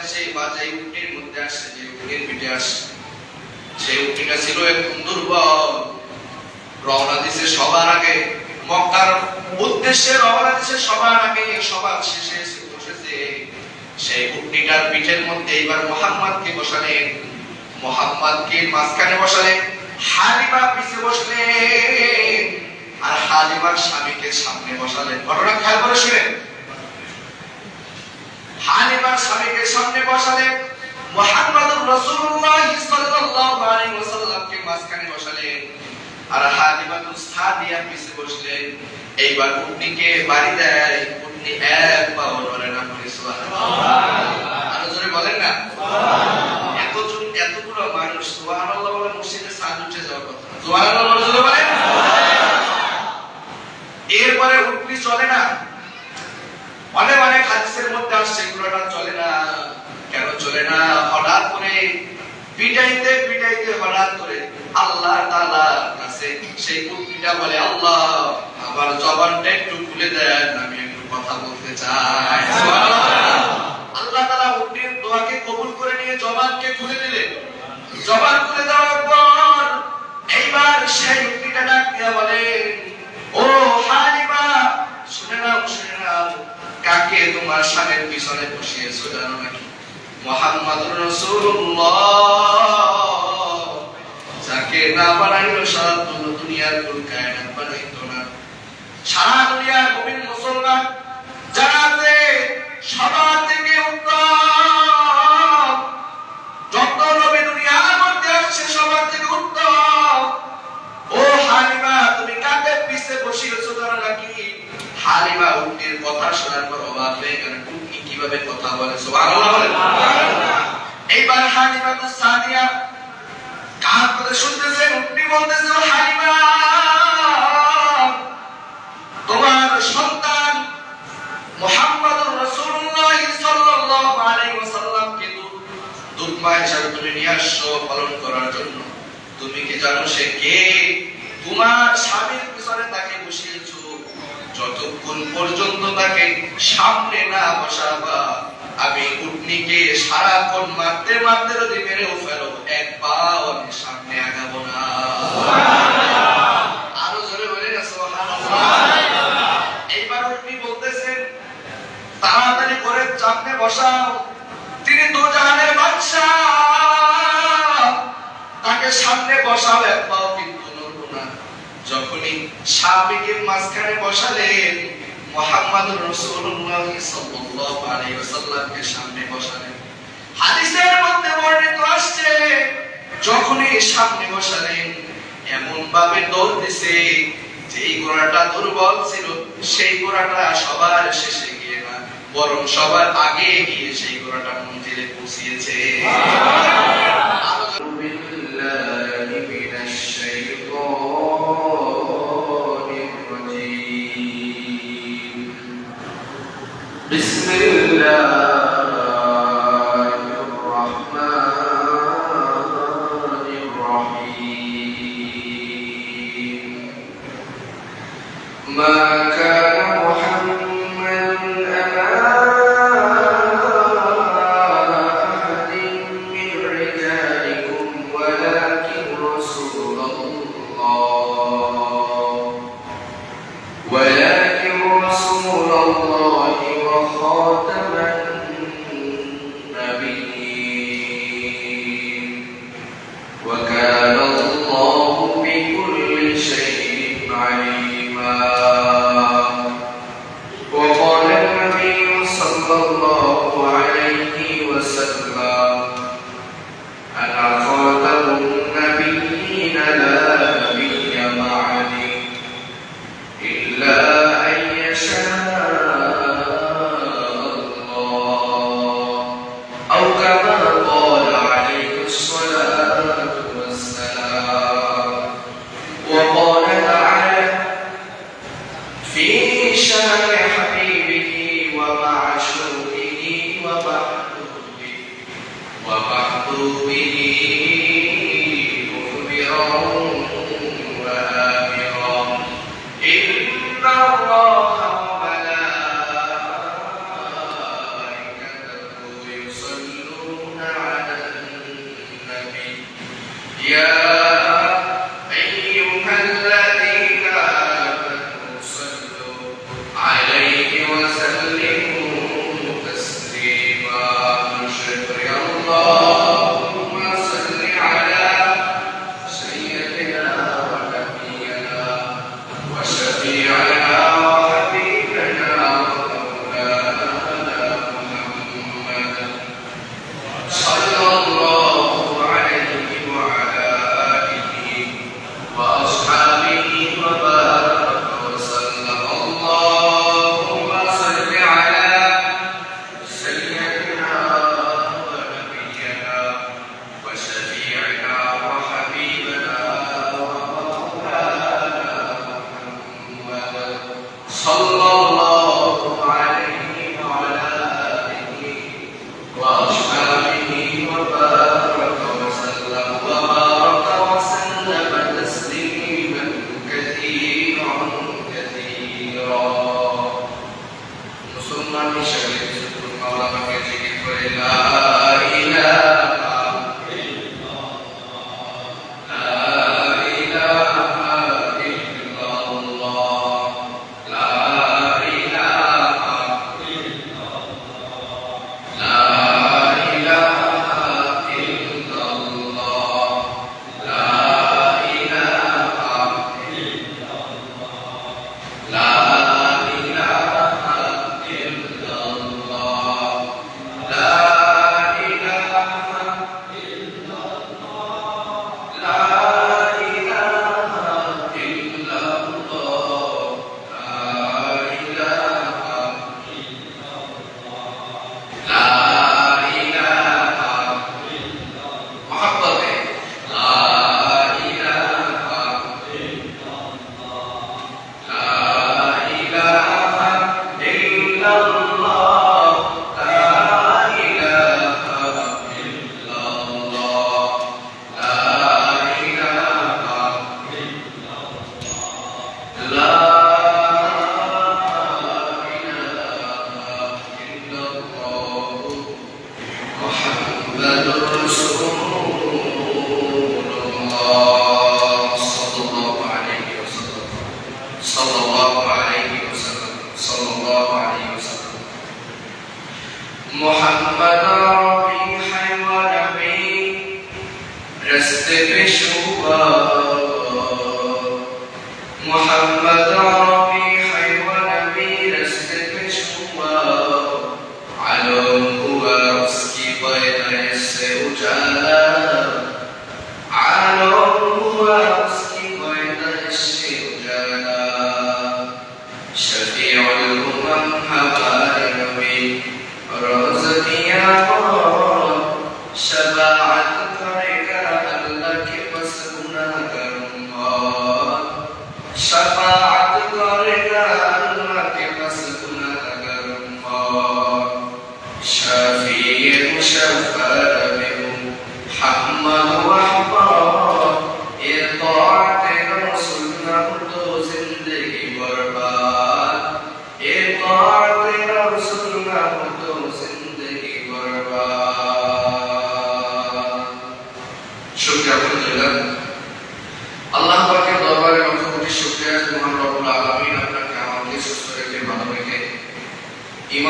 আসছে বা যে উটের মধ্যে আসছে, যে উটের পিঠে আসছে, সেই উটটা ছিল একদম দুর্বল। রওনা দিছে সবার আগে, মক্কার উদ্দেশ্যে রওনা দিছে সবার আগে, সবার শেষে এসে বসেছে সেই উটটার পিঠের মধ্যে। এবার মুহাম্মদকে বসালেন, মুহাম্মদকে মাঝখানে বসালেন, হালিমা পিছে বসলেন, আর হালিমার স্বামীকে সামনে বসালেন। ঘটনা খেয়াল করে শুনেন। হালিমার স্বামীকে সামনে বসালেন, মুহাম্মদুর রাসূলুল্লাহ সাল্লাল্লাহু আলাইহি ওয়াসাল্লামকে মাঝখানে বসালেন, আর হালিমাতুস সাদিয়া পিছে বসলেন। এইবার উটনিকে বাড়ি দেয়, উটনি এক পাও নড়ে না। সুবহানাল্লাহ, আরো জোরে বলেন না সুবহানাল্লাহ। এতগুলো মানুষ সুবহানাল্লাহ বলে মসজিদে সাদ উঠে যাওয়ার কথা। সুবহানাল্লাহ জোরে বলেন। এরপরে উটনি চলে না। অনেক অনেক হাদিসের মধ্যে আসছে এগুলোটা চলে না। কেন চলে না? হঠাৎ করে পিটাইতে পিটাইতে হঠাৎ করে আল্লাহ তাআলার কাছে সেই উটনিটা বলে, আল্লাহ আমার জবানটা একটু খুলে দেন, আমি একটু কথা বলতে চাই। সুবহানাল্লাহ। আল্লাহ তাআলা উটনির দোয়াকে কবুল করে নিয়ে জবানকে খুলে দিলেন। জবান খুলে দেওয়ার পর এইবার সেই উটনিটা ডাক দিয়ে বলে, ও হালিমা, শুনে নাও, শুনে নাও, কাকে তোমার স্বামীর পিছনে বসিয়েছো জানো নাকি? মুহাম্মদুর রাসূলুল্লাহ, যাকে না বানাইলো সারা দুনিয়ার কুল কায়নাত বানাইতো না। সারা দুনিয়ার মুমিন মুসলমান জানাতে সবার থেকে উত্তম, যত নবী দুনিয়ার মধ্যে আসছে সবার থেকে উত্তম। ও হালিমা, তুমি কাকে পিছে বসিয়েছো জানো নাকি? হালিমা উটনির কথা শোনার পর অবাক হয়ে গেল, উটনি কিভাবে কথা বলে। সুবহানাল্লাহ বলেন। এইবার হালিমাতুস সাদিয়া কার কথা শুনতেছেন? উটনি বলতেছে, হালিমা, তোমার সন্তান মুহাম্মদুর রাসূলুল্লাহ সাল্লাল্লাহু আলাইহি ওয়াসাল্লামকে দুধ মা হিসেবে তুমি নিয়ে আসছো পালন করার জন্য। তুমি কি জানো সে কে? তোমার স্বামীর পিছনে তাকে বসিয়েছো। যতক্ষণ পর্যন্ত তাকে সামনে না বসাবা, আমি উটনিকে সারাক্ষণ মারতে মারতে যদি মেরেও ফেলো, এক পাও আমি সামনে আগাবো না। আরো জোরে বলে না সুবহানাল্লাহ। এইবার উটনি বলতেছেন, তাড়াতাড়ি করে সামনে বসাও, তিনি দোজাহানের বাদশা, তাকে সামনে বসাও, এক পাও কিন্তু নড়বো না। যখনই স্বামীকে মাঝখানে বসালেন, মুহাম্মদুর রাসূলুল্লাহ সাল্লাল্লাহু আলাইহি ওয়াসাল্লামকে সামনে বসালেন। হাদিসের মধ্যে বর্ণিত আসছে, যখনই সামনে বসালেন এমন ভাবে দৌড় দিছে, যেই ঘোড়াটা দুর্বল ছিল সেই ঘোড়াটা সবার শেষে গিয়ে না, বরং সবার আগে গিয়ে সেই ঘোড়াটা মঞ্জিলে পৌঁছিয়েছে।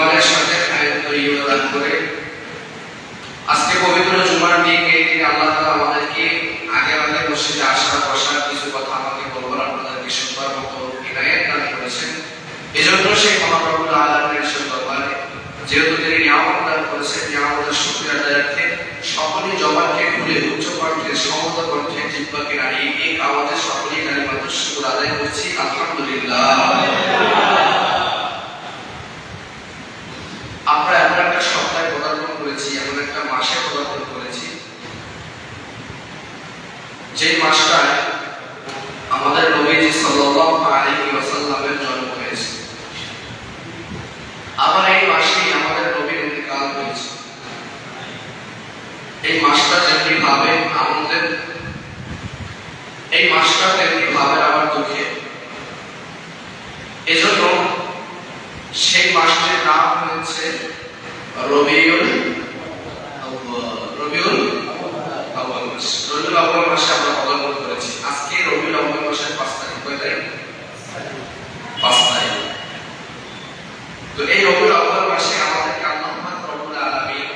ইমানের সাথে হায়াত তৈয়বা দান করে আজকে পবিত্র জুমার দিন এই দিনে আল্লাহ তাআলা আমাদেরকে আগে মসজিদে আসা বসার কিছু কথা আমাকে বলবার আপনাদেরকে শুনবার মতো ইনায়েত দান করেছেন। এজন্য সেই মহান রব্বুল আলামিনের দরবারে যেহেতু তিনি নিয়ামত দান করেছেন, নিয়ামতের শুকরিয়া আদায়ার্থে সকলেই জবানকে খুলে উচ্চ কণ্ঠে সমত কণ্ঠে জিহ্বাকে নাড়িয়ে এই আওয়াজে সকলেই কালিমাতুশ শুকর আদায় করছি আলহামদুলিল্লাহ। আমরা এমন একটা সপ্তাহে পদার্পণ করেছি, এমন একটা মাসে পদার্পণ করেছি যে মাসটায় আমাদের নবীজি সাল্লাল্লাহু আলাইহি ওয়াসাল্লামের জন্ম হয়েছে। আবার এই মাসেই আমাদের নবীর ইন্তেকাল হয়েছে। এই মাসটা যেমনি ভাবে আমাদের, এই মাসটা তেমনি ভাবে আমার দুঃখে। এজন্য সেই মাসটির নাম হয়েছে রবিউল আউয়াল। রবিউল আউয়াল মাস, রবিউল আউয়াল মাসে আমরা পদার্পণ করেছি। আজকে রবিউল আউয়াল মাসের 5 তারিখ, কয় তারিখ? 5 তারিখ। তো এই রবিউল আউয়াল মাসে আমাদেরকে আল্লাহ রাব্বুল আলামিন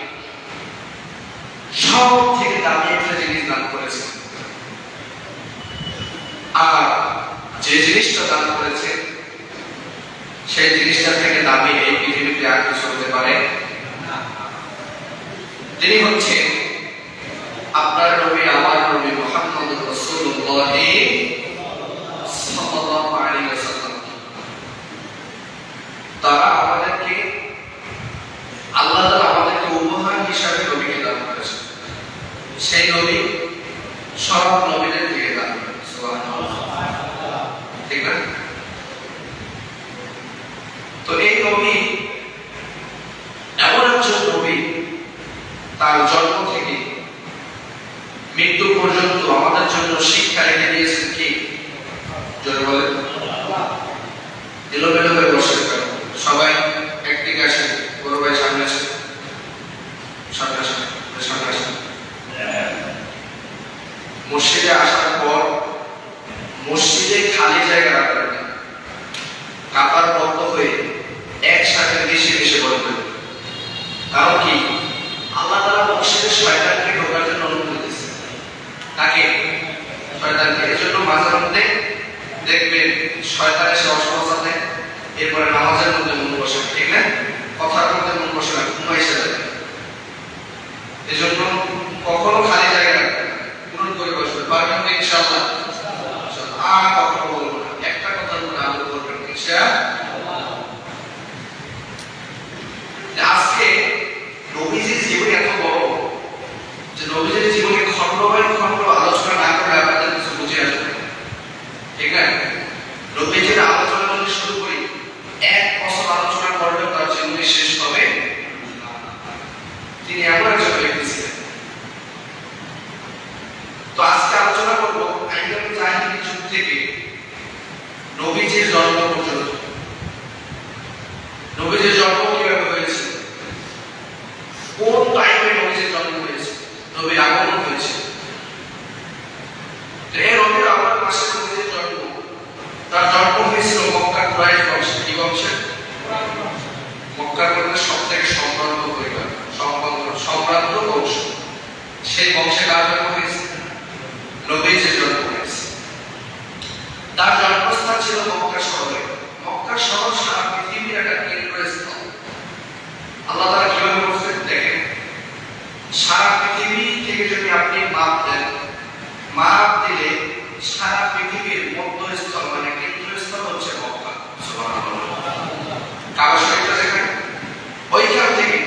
সব থেকে দামি একটা জিনিস দান করেছেন। আর যে জিনিসটা দান করেছে সেই জিনিসটা থেকে দামি এই পৃথিবীতে আর কিছু হতে পারে না। তিনি হচ্ছে আপনার নবী, আমার নবী মুহাম্মদুর রাসূলুল্লাহ সাল্লাল্লাহু আলাইহি ওয়াসাল্লাম। তারা আমাদেরকে, আল্লাহ তাআলা আমাদেরকে উপহার হিসাবে নবীকে দান করেছেন। সেই নবী সব নবীদের থেকে দান করেছেন। সুবহানাল্লাহ, ঠিক না? তো এই নবী এমন একজন নবী, তার জন্ম থেকে মৃত্যু পর্যন্ত আমাদের জন্য শিক্ষা রেখে দিয়েছেন কি? জোরে বলেন। এলোমেলো হয়ে বসে সবাই একদিকে আসেন, বড় ভাই সামনে আসেন, সামনে আসেন, সামনে আসেন। মসজিদে আসার পর মসজিদে খালি জায়গা রাখবেন না, কাতার বন্ধ হয়ে একসাথে মিশে মিশে বলবেন। কারণ কি? আল্লাহ তাআলা মসজিদে শয়তানকে ঢোকার জন্য অনুমতি দিয়েছেন। তাকে, শয়তানকে। এজন্য মাঝে মধ্যে দেখবেন শয়তান এসে অসুবিধা দেয়, এরপরে নামাজের মধ্যে মন বসে, ঠিক না? কথার মধ্যে মন বসে না, ঘুমাই এসে যায়। এজন্য কখনো খালি জায়গা রাখবেন না, পূরণ করে বসবেন। পারবেন তো ইনশাআল্লাহ? আর কখনো বলবো না, একটা কথার উপরে আমল করবেন ইনশাআল্লাহ। আজকে নবীজির জীবন এত বড় যে নবীজির জীবনে খন্ড বাই খন্ড আলোচনা না করে আপনাদের কিছু বুঝে আসবে, ঠিক না? নবীজির আলোচনা যদি শুরু করি, 1 বছর আলোচনা করলেও তার জীবনে শেষ হবে না। তিনি এমন একজন ব্যক্তি ছিলেন। তো আজকে আলোচনা করবো আইয়ামে জাহিলিয়াত যুগ থেকে নবীজির জন্ম পর্যন্ত। নবীজির জন্ম কিভাবে হয়েছে, কোন টাইমে নবীজির জন্ম হয়েছে, নবীর আগমন হয়েছে। এই রবিউল আউয়াল মাসে নবীজির জন্ম, তার জন্ম হয়েছিল মক্কা কুরাইশ বংশে। কি বংশে? মক্কার মধ্যে সবথেকে সম্ভ্রান্ত পরিবার, সম্ভ্রান্ত বংশ। সেই বংশে কার জন্ম হয়েছে? নবীজির জন্ম হয়েছে। তার জন্মস্থান ছিল মক্কা শহরে। মক্কা শহর সারা পৃথিবীর একটা কেন্দ্রস্থল। আল্লাহ তাআলা কিভাবে বলছেন দেখেন, সারা পৃথিবী থেকে যদি আপনি মাপ দেন, মাপ দিলে সারা পৃথিবীর মধ্যস্থল মানে কেন্দ্রস্থল হচ্ছে মক্কা। সুবহানাল্লাহ। কাবা শরীফটা দেখেন, ওইখান থেকে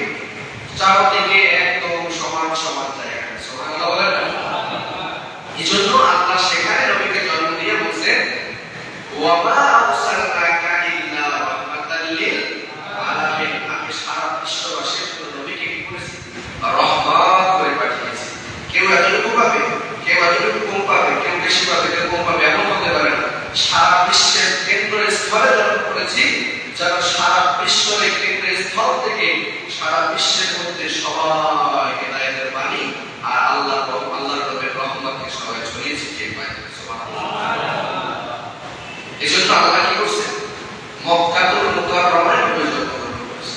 চারদিকে একদম সমান সমান জায়গা। সুবহানাল্লাহ বলেন। এজন্য আল্লাহ সেখানে নবীকে জন্ম দিয়ে বলছেন, ওয়া মা আরসালনাকা ইল্লা রাহমাতাল লিল আলামিন। আমি সারা বিশ্ববাসীর জন্য নবীকে কি করেছি? রহমত করে পাঠিয়েছি। কেউ এতটুকু পাবে, কেউ এতটুকু কম পাবে, কেউ বেশি পাবে, কেউ কম পাবে, এমন হতে পারে না। সারা বিশ্বের কেন্দ্রস্থলে জন্ম করেছি, যেন সারা বিশ্বের কেন্দ্রস্থল থেকে সারা বিশ্বের মধ্যে সবাই হেদায়েতের বাণী আর আল্লাহর নবীর রহমতকে সবাই ছড়িয়ে ছিটিয়ে পায়। এজন্য আল্লাহ কি করছে? মক্কাতুল মুকাররমায় নবী জন্মগ্রহণ করেছে।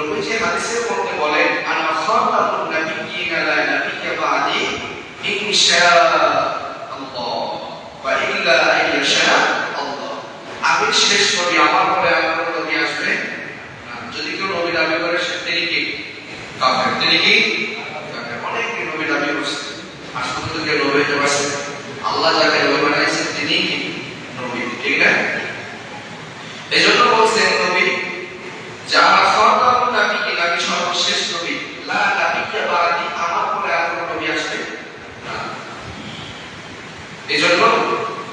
নবীজি হাদিসের মধ্যে বলেন আনা খাতামুন নাবিয়্যিনা লা নাবিয়্যা বা'দি ইনশাআল্লাহ ওয়া ইল্লা আইয়াশা আল্লাহ। আমি শেষ নবী, আমার পরে আর কোনো নবী আসবে না। যদি কেউ নবী দাবি করে সে তিনি কি কাফের, তিনি কি কাফের। অনেক নবী দাবি করছে, আসলে তো কেউ নবী হতে পারছে না। আল্লাহ যাকে নবী বানাইছেন তিনি কি নবী, ঠিক না? এজন্য বলছেন নবী যারা খাতামুন নাবিয়্যিন, আমি সর্বশেষ নবী, লা নাবিয়্যা বা'দি, আমার পরে আর কোনো নবী আসবে না। এজন্য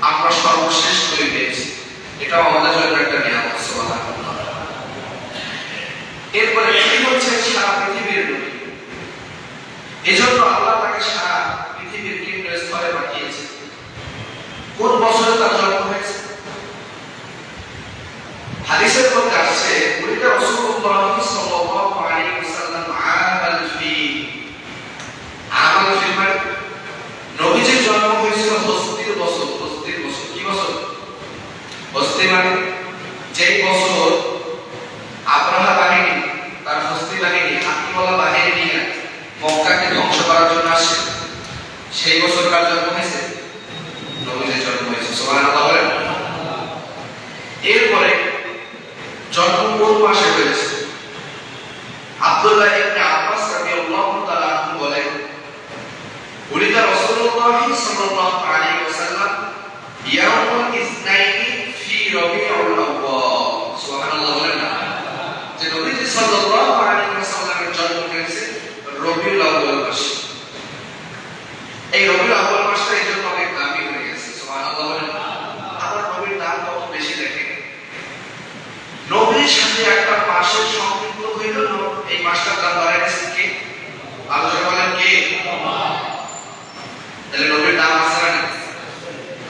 আমরা সর্বশেষ নবী পেয়েছি, এটাও আমাদের জন্য একটা নিয়ামত। সুবহানাল্লাহ। এরপরে তিনি হচ্ছেন সারা পৃথিবীর নবী। এজন্য আল্লাহ তাকে সারা পৃথিবীর কেন্দ্রস্থলে পাঠিয়েছেন। কোন বছরে তার জন্ম হয়েছে? হাদিসের মধ্যে আসছে উলিদা রাসূলুল্লাহ সাল্লাল্লাহু আলাইহি ওয়াসাল্লাম আমাল ফিল। আমাল ফিল মানে নবীজির জন্ম হয়েছিল হস্তির বছর। হস্তির বছর কি বছর? হস্তি মানে যেই বছর আব্রাহা বাহিনী, তার হস্তি বাহিনী, হাতিওয়ালা বাহিনী নিয়ে মক্কাকে ধ্বংস করার জন্য আসে, সেই বছর কার জন্ম হয়েছে? নবীজির জন্ম হয়েছে। সুবহানাল্লাহ বলেন। এরপরে জন্ম কোন মাসে হয়েছে? আব্দুল্লাহ ইবনে আব্বাস রাদিয়াল্লাহু তাআলা আনহু বলেন উলিদা রাসূলুল্লাহ সাল্লাল্লাহু আলাইহি ওয়াসাল্লাম ইয়াউমুল ইসনাইনি ফি রবিউল আউয়াল। সুবহানাল্লাহ বলেন না, যে নবীজি সাল্লাল্লাহু আলাইহি ওয়াসাল্লামের জন্ম হয়েছে রবিউল আউয়াল মাসে। এই রবিউল আউয়াল মাসটা এই জন্য অনেক দামি হয়ে গেছে। সুবহানাল্লাহ বলেন। আমার নবীর দাম কত বেশি দেখেন। নবীর সাথে একটা মাসের সম্পৃক্ত হইল, এই মাসটার দাম বাড়ায় গেছে কে? আলোচনা বলেন কে? তাহলে নবীর দাম আছে না?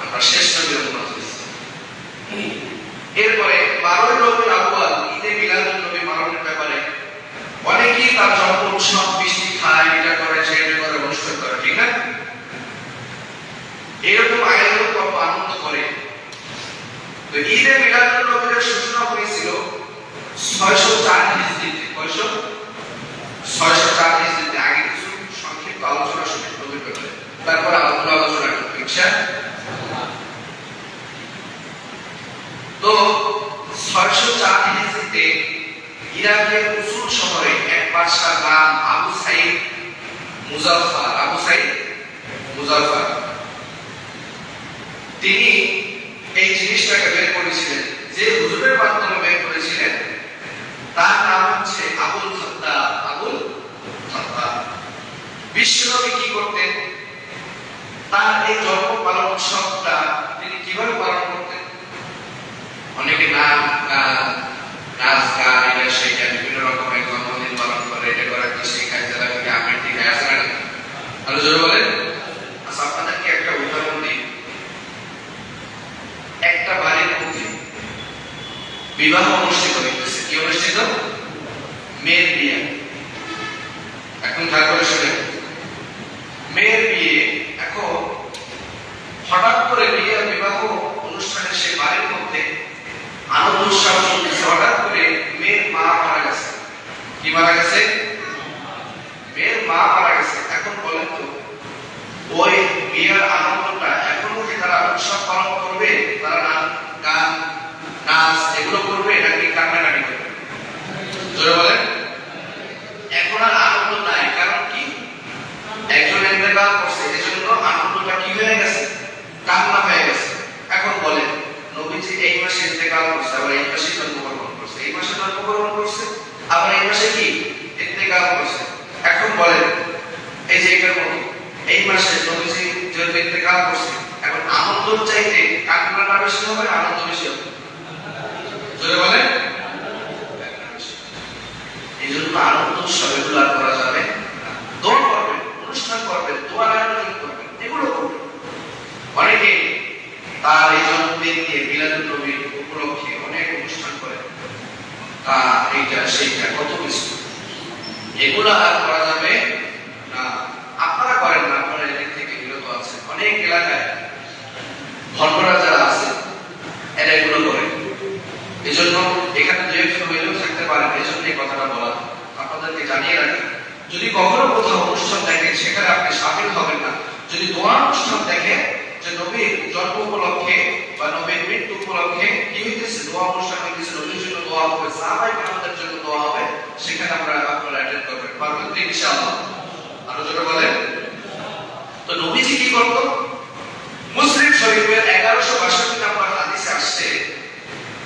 আমরা শেষ নবীর উম্মত হইছি। এরপরে 12 রবিউল আউয়াল ঈদে মিলাদুন নবী পালনের ব্যাপারে অনেকেই তার জন্ম উৎসব মিষ্টি খায়, এটা করে সেটা করে অনুষ্ঠান করে, ঠিক না? এরকম আয়োজন কত আনন্দ করে। তো ঈদে মিলাদুন নবীর সূচনা হয়েছিল 604 হিজরিতে। 604 হিজরিতে। আগে কিছু সংক্ষিপ্ত আলোচনা শুনে নবীর ব্যাপারে, তারপর আলোচনা করব ইনশাআল্লাহ। তো 604 হিজরিতে ইরাকের উসুল শহরে এক বাদশার নাম আবু সাইদ মুজাফফর, তিনি এই জিনিসটাকে বের করেছিলেন, যে হুজুরের মাধ্যমে বের করেছিলেন তার নাম হচ্ছে আবুল খাত্তাব। বিশ্বনবী কি করতেন? তার এই জন্ম পালন উৎসবটা তিনি কিভাবে পালন করতেন? অনেকে নাচ গান এটা সেটা বিভিন্ন রকমের জন্মদিন পালন করে, এটা করে শেখায়, যারা কি আমের দিকে আসে না। আরো জোরে বলেন। আচ্ছা, আপনাদেরকে একটা উদাহরণ দিই। একটা বাড়ির মধ্যে বিবাহ অনুষ্ঠিত হইতেছে। কি অনুষ্ঠিত? মেয়ের বিয়ে। এখন খেয়াল করে শুনেন, মেয়ের বিয়ে। এখন হঠাৎ করে বিয়ে বিবাহ অনুষ্ঠানে সে বাড়ির মধ্যে আনন্দ উৎসব চলতেছে। হঠাৎ করে মেয়ের মা মারা গেছে। কি মারা গেছে? মেয়ের মা মারা গেছে। এখন বলেন তো, ওই বিয়ের আনন্দটা এখনো কি তারা উৎসব পালন করবে? তারা গান নাচ এগুলো করবে নাকি কান্নাকাটি করবে? জোরে বলেন। এখন আর আনন্দ নাই। কারণ কি? একজন ইন্তেকাল করছে, এজন্য আনন্দটা কি হয়ে গেছে? কান্না হয়ে গেছে। এখন বলেন, নবীজি এই মাসে ইন্তেকাল করছে, আবার এই মাসে জন্মগ্রহণ করছে, এই মাসে জন্মগ্রহণ করছে, আবার এই মাসে কি ইন্তেকাল করছে। এখন বলেন, এই যে এটার মতো এই মাসে নবীজি যেহেতু ইন্তেকাল করছে, এখন আনন্দ চাইতে কান্নাটা বেশি হবে, আনন্দ বেশি হবে? জোরে বলেন। এই জন্য আনন্দ উৎসব এগুলো আর করা যাবে না। দোয়া করবেন, অনুষ্ঠান করবেন, দোয়ার আয়োজন করবেন, এগুলো করবেন। অনেকে তার এই জন্মদিন দিয়ে মিলাদুন নবীর উপলক্ষে অনেক অনুষ্ঠান করে, তা এইটা সেইটা কত কিছু, এগুলো আর করা যাবে না। আপনারা করেন না, আপনারা এদিক থেকে বিরত আছেন। অনেক এলাকায় ভণ্ডরা যারা আছে এরা এগুলো করে। এই জন্য এখানে দু একজন হইলেও থাকতে পারেন, এই জন্য এই কথাটা বলা। জানিয়ে রাখি, যদি কখনো কোথাও অনুষ্ঠান দেখেন সেখানে আপনি শামিল হবেন না। যদি দোয়া অনুষ্ঠান দেখেন যে নবীর জন্ম উপলক্ষে বা নবীর মৃত্যু উপলক্ষে কি হইতেছে, দোয়া অনুষ্ঠান হইতেছে, নবীর জন্য দোয়া হবে, সাহাবায়ে কেরামদের জন্য দোয়া হবে, সেখানে আপনারা অ্যাটেন্ড করবেন, পারবেন তো ইনশাআল্লাহ? আরো জোরে বলেন। তো নবীজি কি করতো? মুসলিম শরীফের 1162 নম্বর হাদিসে আসছে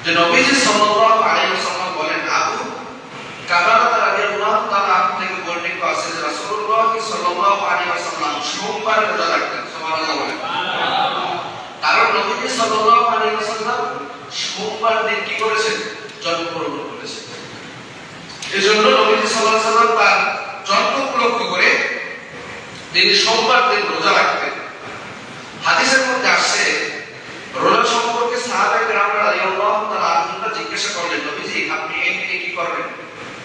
যে নবীজি সাল্লাল্লাহু আলাইহি ওয়াসাল্লাম বলেন, আবু কাতাদা রাদিয়াল্লাহু তাআলা থেকে বর্ণিত আছে যে রাসূলুল্লাহ সাল্লাল্লাহু আলাইহি ওয়াসাল্লাম সোমবার রোজা রাখতেন। সুবহানাল্লাহ বলেন। কারণ নবীজি সাল্লাল্লাহু আলাইহি ওয়াসাল্লাম সোমবার দিন কি করেছেন? জন্মগ্রহণ করেছেন। এজন্য নবীজি সাল্লাল্লাহু আলাইহি ওয়াসাল্লাম তার জন্ম উপলক্ষ করে তিনি সোমবার দিন রোজা রাখতেন। হাদিসের মধ্যে আসছে রোজা সম্পর্কে সাহাবায়ে কেরাম রাদিয়াল্লাহু তাআলা আনহুরা জিজ্ঞাসা করলেন, নবীজি আপনি এই দিনে কি করবেন?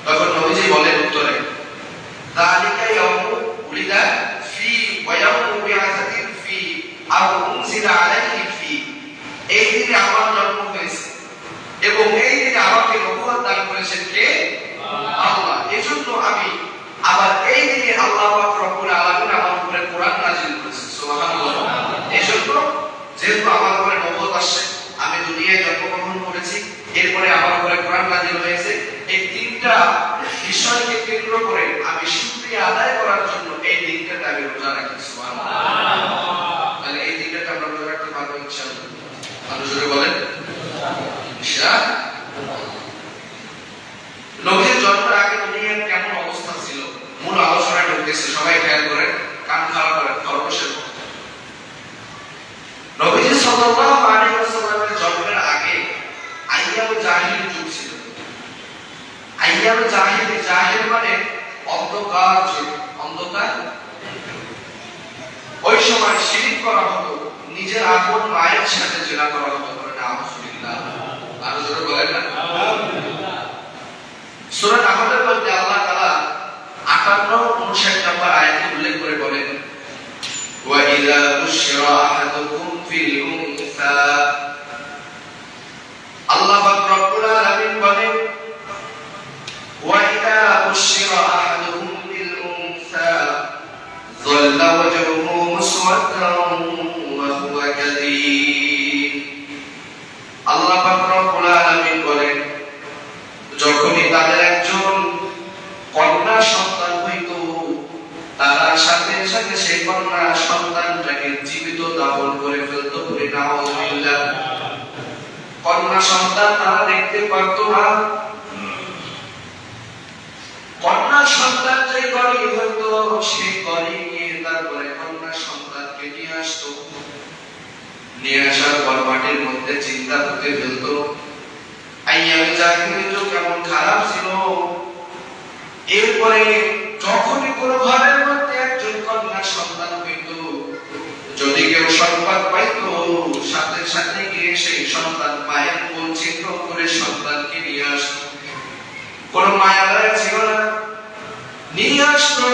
তখন নবীজি বলেন উত্তরে, যালিকা ইয়াউমু উলিদা ফি ওয়া ইয়াউমু বিআসাতিন ফি আও উনজিলা আলাইহি ফি, এই দিনে আমার জন্ম হয়েছে এবং এই দিনে আমাকে নবুয়ত দান করেছেন কে? আল্লাহ। এজন্য আমি আবার এই দিনে আল্লাহ পাক রব্বুল আলামিন আমার উপরে কোরআন নাযিল করেছেন। সুবহানাল্লাহ। এজন্য যেহেতু আমার উপরে নবুয়ত আসছে, আমি দুনিয়ায় জন্মগ্রহণ করেছি, এরপরে আমার উপরে কোরআন নাযিল হয়েছে, এই তিনটা বিষয়কে কেন্দ্র করে আমি শুকরিয়া আদায় করার জন্য এই দিনটাতে আমি রোজা রাখি। সুবহানাল্লাহ। মানে এই দিনটাতে আমরা রোজা রাখতে পারবো ইনশাআল্লাহ। আল্লাহ জোরে বলেন ইনশাআল্লাহ। নবীর জন্মের আগে দুনিয়ার কেমন অবস্থা ছিল, মূল আলোচনা ঢুকতেছে, সবাই খেয়াল করেন, কান খাড়া করেন, খরগোশের মতো। নবীজি সাল্লাল্লাহু আলাইহি ওয়াসাল্লামের জন্মের আগে আইয়ামে জাহিলি যুগ ছিল। আইয়ামে জাহিলি, জাহিল মানে অন্ধকার যুগ, অন্ধকার। ওই সময় শিরক করা হতো, নিজের আপন মায়ের সাথে জিনা করা হতো। বলেন আলহামদুলিল্লাহ। আরো জোরে বলেন না আলহামদুলিল্লাহ। সূরা নাহলের মধ্যে আল্লাহ তাআলা 58-59 নম্বর আয়াতে উল্লেখ করে বলেন, ওয়া ইযা বুশিরা আহাদুকুম ফিল উনসা, আল্লাহ পাক রব্বুল আলামিন বলেন, ওয়া ইযা বুশিরা আহাদুকুম ফিল উনসা যাল্লা ওয়াজহুহু মুসওয়াদান ওয়া হুয়া কাযীব। আল্লাহ পাক রব্বুল আলামিন বলেন, যখনই তাদের একজন কন্যা সন্তান হইত, তারা সাথে সাথে সেই কন্যা সন্তানটাকে জীবিত দাফন করে ফেলত। বলে নাউযুবিল্লাহ। কন্যা সন্তান তারা দেখতে পারত না। কন্যা সন্তান যে ঘরে হইতো সেই ঘরে গিয়ে তারপরে কন্যা সন্তানকে নিয়ে আসতো। নিয়ে আসার পর মাটির মধ্যে চিন্তা করতে ফেলত, আইয়ামে জাহিলি যুগ কেমন খারাপ ছিল। এরপরে যখনই কোনো ঘরের মধ্যে একজন কন্যা সন্তান হইত, যদি কেউ সংবাদ পাইত, সাথে সাথে গিয়ে সেই সন্তান মায়ের কোল ছিন্ন করে সন্তানকে নিয়ে আসত। কোন মায়া দয়া ছিল না, নিয়ে আসতো,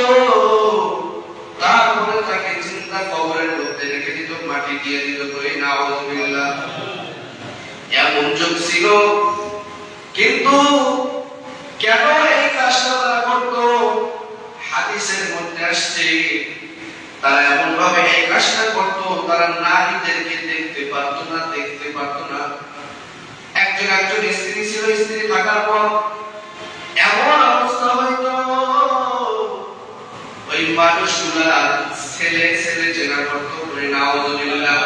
তারপরে তাকে জিন্দা কবরের মধ্যে রেখে দিত, মাটি দিয়ে দিত। কই নাউযুবিল্লাহ। এমন যুগ ছিল। কিন্তু কেন এই কাজটা তারা করত? হাদিসের মধ্যে আসছে তারা এমন ভাবে এই কাজটা করত, তারা নারীদেরকে দেখতে পারতো না, দেখতে পারতো না। একজন স্ত্রী ছিল, স্ত্রী থাকার পর এমন অবস্থা হইতো ওই মানুষগুলা ছেলে ছেলে জেনা করতো। বলে নাউযুবিল্লাহ।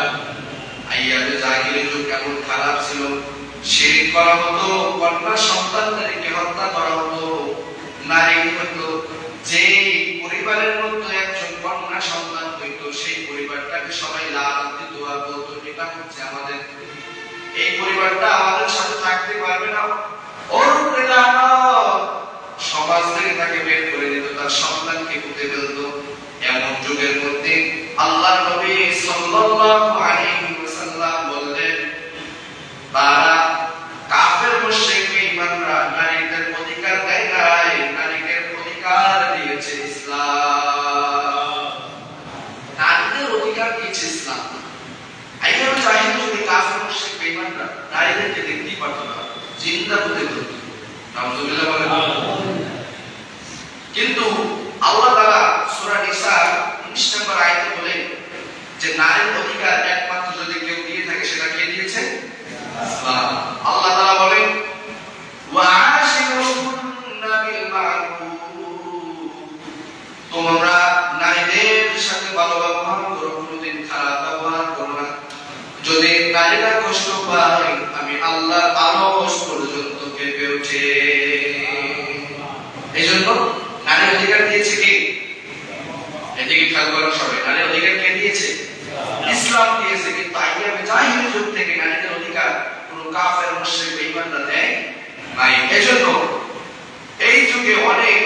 আইয়ামে জাহিলি যুগ কেমন খারাপ ছিল। শিরক করা হতো, কন্যা সন্তানদেরকে হত্যা করা হতো, নারী হতো। যে পরিবারের মধ্যে একজন কন্যা সন্তান হইতো, সেই পরিবারটাকে সবাই লানত দিত আর বলতো, এটা হচ্ছে আমাদের, এই পরিবারটা আমাদের সাথে থাকতে পারবে না, ওর উপরে লানত। সমাজ থেকে তাকে বের করে দিত, তার সন্তানকে পুঁতে ফেলত। এমন যুগের মধ্যে আল্লাহর নবী সাল্লাল্লাহু আলাইহি ওয়াসাল্লাম বললেন, তারা কাফের মুশরিক বেঈমানরা নারীদের অধিকার দেয় নাই, নারীদের অধিকার দিয়েছে ইসলাম। নারীদের অধিকার দিয়েছে ইসলাম। আইয়ামে জাহিলি যুগে কাফের মুশরিক বেঈমানরা নারীদেরকে দেখতেই পারত না, জিন্দা পুঁতে ফেলত। নাউযুবিল্লাহ বলেন। কিন্তু আল্লাহ তাআলা সূরা নিসা 19 নম্বর আয়াতে বলেন যে নারীর অধিকার একমাত্র যদি কেউ দিয়ে থাকে সেটা কে দিয়েছে? আল্লাহ। আল্লাহ তাআলা বলেন ওয়াশিরুহুন্না বিল মা'রুফ, তোমরা নারীদের সাথে ভালো ব্যবহার করো, কোনোদিন খারাপ ব্যবহার করো না। যদি নারীরা কষ্ট পায় আমি আল্লাহর আরশ পর্যন্ত কেঁপে ওঠে। এই জন্য নারীর অধিকার দিয়েছে কে? এদিকে খেয়াল করেন সবাই, নারীর অধিকার কে দিয়েছে? ইসলাম দিয়েছে। কিন্তু আইয়ামে জাহিলি যুগ থেকে নারীদের অধিকার কোন কাফের মুশরিক বেঈমানরা দেয় নাই। এজন্য এই যুগে অনেক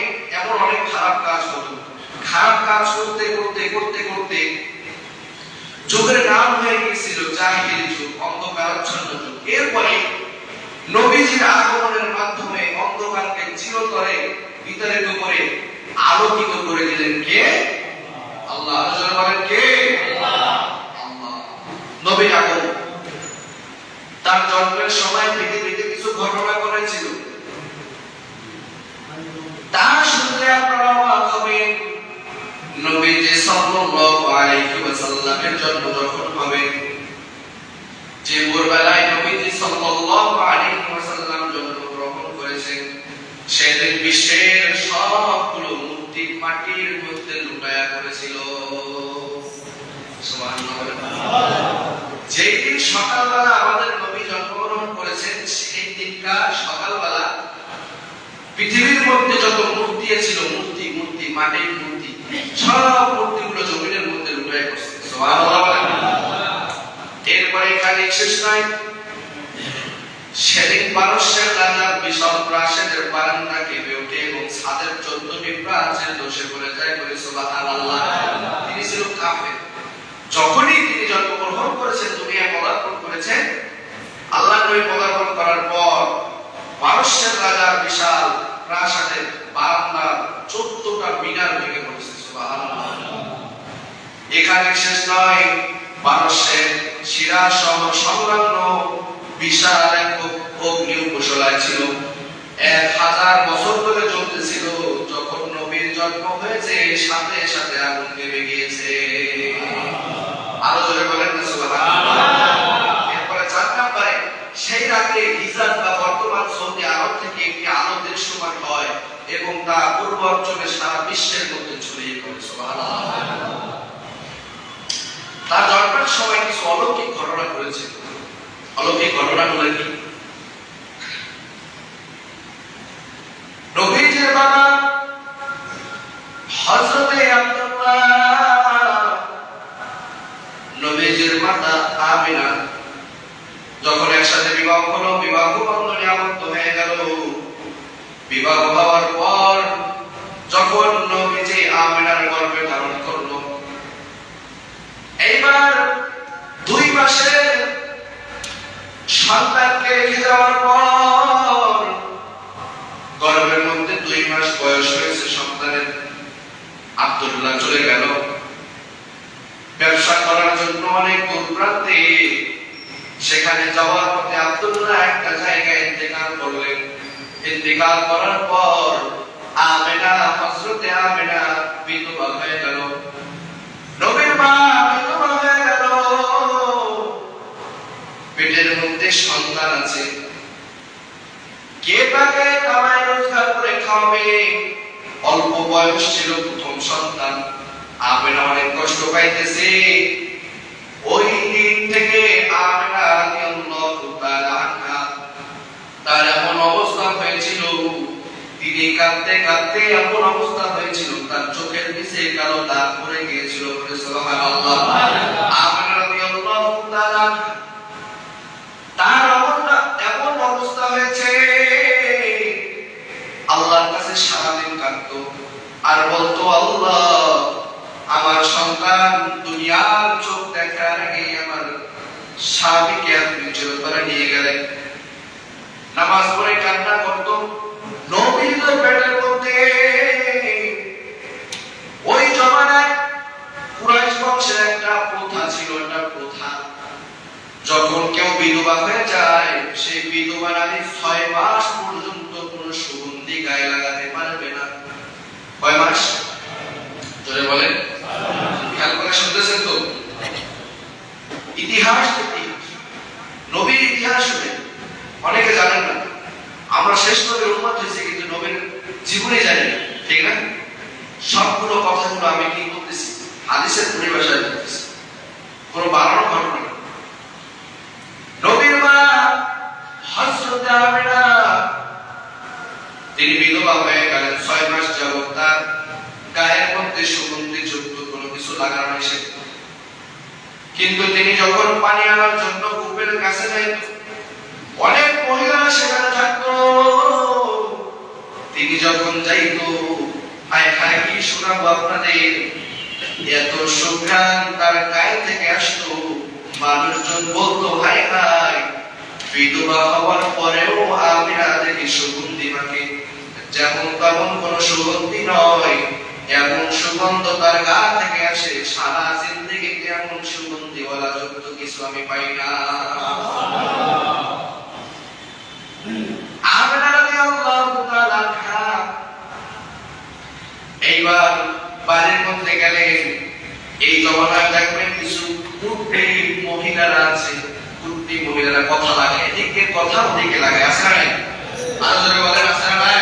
খারাপ কাজ হতো। খারাপ কাজ করতে করতে করতে করতে যুগের নাম হয়ে গিয়েছিল জাহিলি যুগ, অন্ধকারাচ্ছন্ন যুগ। এরপরে নবীজির আগমনের মাধ্যমে অন্ধকারকে চিরতরে বিতাড়িত করে আলোকিত করে দিলেন কে? আল্লাহ। আল্লাহ বলেন কে? আল্লাহ। নবীর আগমন, তার জন্মের সময় পৃথিবীতে কিছু ঘটনা ঘটেছিল, তা শুনলে আপনারা অবাক হবেন। নবীজি সাল্লাল্লাহু আলাইহি ওয়াসাল্লামের জন্ম যখন হবে, যে ভোরবেলায় নবীজি সাল্লাল্লাহু আলাইহি ওয়াসাল্লাম জন্মগ্রহণ করেছেন, সেদিন বিশ্বের সবগুলো মূর্তি মাটির মধ্যে লুটায়া করেছিল। যেই দিন সকালবেলা আমাদের নবী জন্মগ্রহণ করেছেন, সেই দিনকার সকালবেলা পৃথিবীর মধ্যে যত মূর্তি ছিল, মূর্তি মাটির মূর্তি, সব মূর্তিগুলো জমিনের মধ্যে লুটায়া করছে। সুবহানাল্লাহ বলেন। এরপরে এখানে শেষ নয়, সেদিন পারস্যের রাজা বিশাল প্রাসাদের বারান্দা কেঁপে ওঠে এবং ছাদের 14টি প্রাচীর ধসে পড়ে যায়। বলে সুবহানাল্লাহ। তিনি ছিল কাফের। যখনই তিনি জন্মগ্রহণ করেছেন, দুনিয়ায় পদার্পণ করেছেন, আল্লাহ নবী পদার্পণ করার পর পারস্যের রাজার বিশাল প্রাসাদের বারান্দার 14টা মিনার ভেঙে পড়েছে। সুবহানাল্লাহ। এখানে শেষ নয়, পারস্যের শিরা শহর সংলগ্ন বিশাল এক অগ্নি উপশালায় ছিল, 1000 বছর ধরে জ্বলতেছিল। যখন নবীর জন্ম হয়েছে, সাথে সাথে আগুন নেভে গিয়েছে। আরো জোরে বলেন না সুবহানাল্লাহ। এরপরে 4 নম্বরে, সেই রাতে হিজাজ বা বর্তমান সৌদি আরব থেকে একটি আলো দৃশ্যমান হয় এবং তা পূর্ব অঞ্চলে সারা বিশ্বের মধ্যে ছড়িয়ে পড়ে। সুবহানাল্লাহ। তার জন্মের সময় কিছু অলৌকিক ঘটনা ঘটেছিল। অলৌকিক ঘটনাগুলো কি? নবীজির বাবা হযরতে আব্দুল্লাহ, নবীজির মাতা আমিনা যখন একসাথে বিবাহ হলো, বিবাহ বন্ধনে আবদ্ধ হয়ে গেল। বিবাহ হওয়ার পর যখন নবীজি আমিনার গর্ভে ধারণ করলো, এইবার 2 মাসের সন্তানকে রেখে যাওয়ার পর গর্ভের মধ্যে 2 মাস বয়স হয়েছে সন্তানের, আব্দুল্লাহ চলে গেল ব্যবসা করার জন্য অনেক দূর প্রান্তে। সেখানে যাওয়ার পথে আব্দুল্লাহ একটা জায়গায় ইন্তেকাল করলেন। ইন্তেকাল করার পর আমিনা, হযরতে আমিনা বিধবা হয়ে গেল। নবীর মা বিধবা হয়ে গেল। পেটের মধ্যে সন্তান আছে, কে তাকে কামাই রোজগার করে খাওয়াবে? অল্প বয়স ছিল প্রথম সন্তান। আমিনা অনেক কষ্ট পাইতেছে। ওই দিন থেকে আমিনা রাদিয়াল্লাহু তাআলা আনহা, তার এমন অবস্থা হয়েছিল, তিনি কাঁদতে কাঁদতে এমন অবস্থা হয়েছিল, তার চোখের নিচে কালো দাগ পড়ে গিয়েছিল। সুবহানাল্লাহ। আমিনা রাদিয়াল্লাহু তাআলা, তার এমন অবস্থা হয়েছে, আল্লাহর কাছে সারাদিন কাঁদতো আর বলতো, আল্লাহ আমার সন্তান দুনিয়ার চোখ দেখার আগে আমার স্বামীকে আপনি চিরতরে নিয়ে গেলেন। নামাজ পড়ে কান্না করতো। নবীর পেটের মধ্যে ওই জমানায় কুরাইশ বংশের একটা প্রথা ছিল, একটা প্রথা, যখন কেউ বিধবা হয়ে যায়, সেই বিধবা নারী 6 মাস পর্যন্ত কোনো সুগন্ধি গায়ে লাগাতে পারবে না। বলেন খেয়াল করে শুনতেছেন তো? ইতিহাস থেকে নবীর ইতিহাস শুনে অনেকে জানেন না। আমরা শেষ নবীর উম্মত হয়েছি কিন্তু নবীর জীবনে জানি না, ঠিক না? সবগুলো কথাগুলো আমি কি করতেছি? হাদিসের পরিভাষায় বলতেছি, কোন বানানো ঘটনা না। নবীর মা হযরত আমিনা তিনি বিধবা হয়ে গেলেন। 6 মাস যাবত তার গায়ের মধ্যে সুগন্ধি যুক্ত কোনো কিছু লাগানো নিষেধ, কিন্তু তিনি যখন পানি আনার জন্য কূপের কাছে যাইত, অনেক মহিলারা সেখানে থাকতো। তিনি যখন যাইত, হায় হায় কি শোনাবো আপনাদের, এত সুঘ্রাণ তার গায়ে থেকে আসতো, মানুষজন বলতো হায় হায় বিধবা হওয়ার পরেও আমিনা দেখি সুগন্ধি মাকে, যেমন তেমন কোন সুগন্ধি নয়, এমন সুগন্ধ তার গা থেকে আসে, সারা জিন্দেগিতে এমন সুগন্ধিওয়ালা যুক্ত কিছু আমি পাই না। আমিনা রাদিয়াল্লাহু তাআলা আনহা এইবার বাড়ির মধ্যে গেলেন। এই জমানায় দেখবেন কিছু কুট্টি মহিলারা আছে, কুট্টি মহিলারা কথা লাগে, এদিকে কথা ওদিকে লাগে, আছে না নাই? আরো জোরে বলেন, আছে না নাই?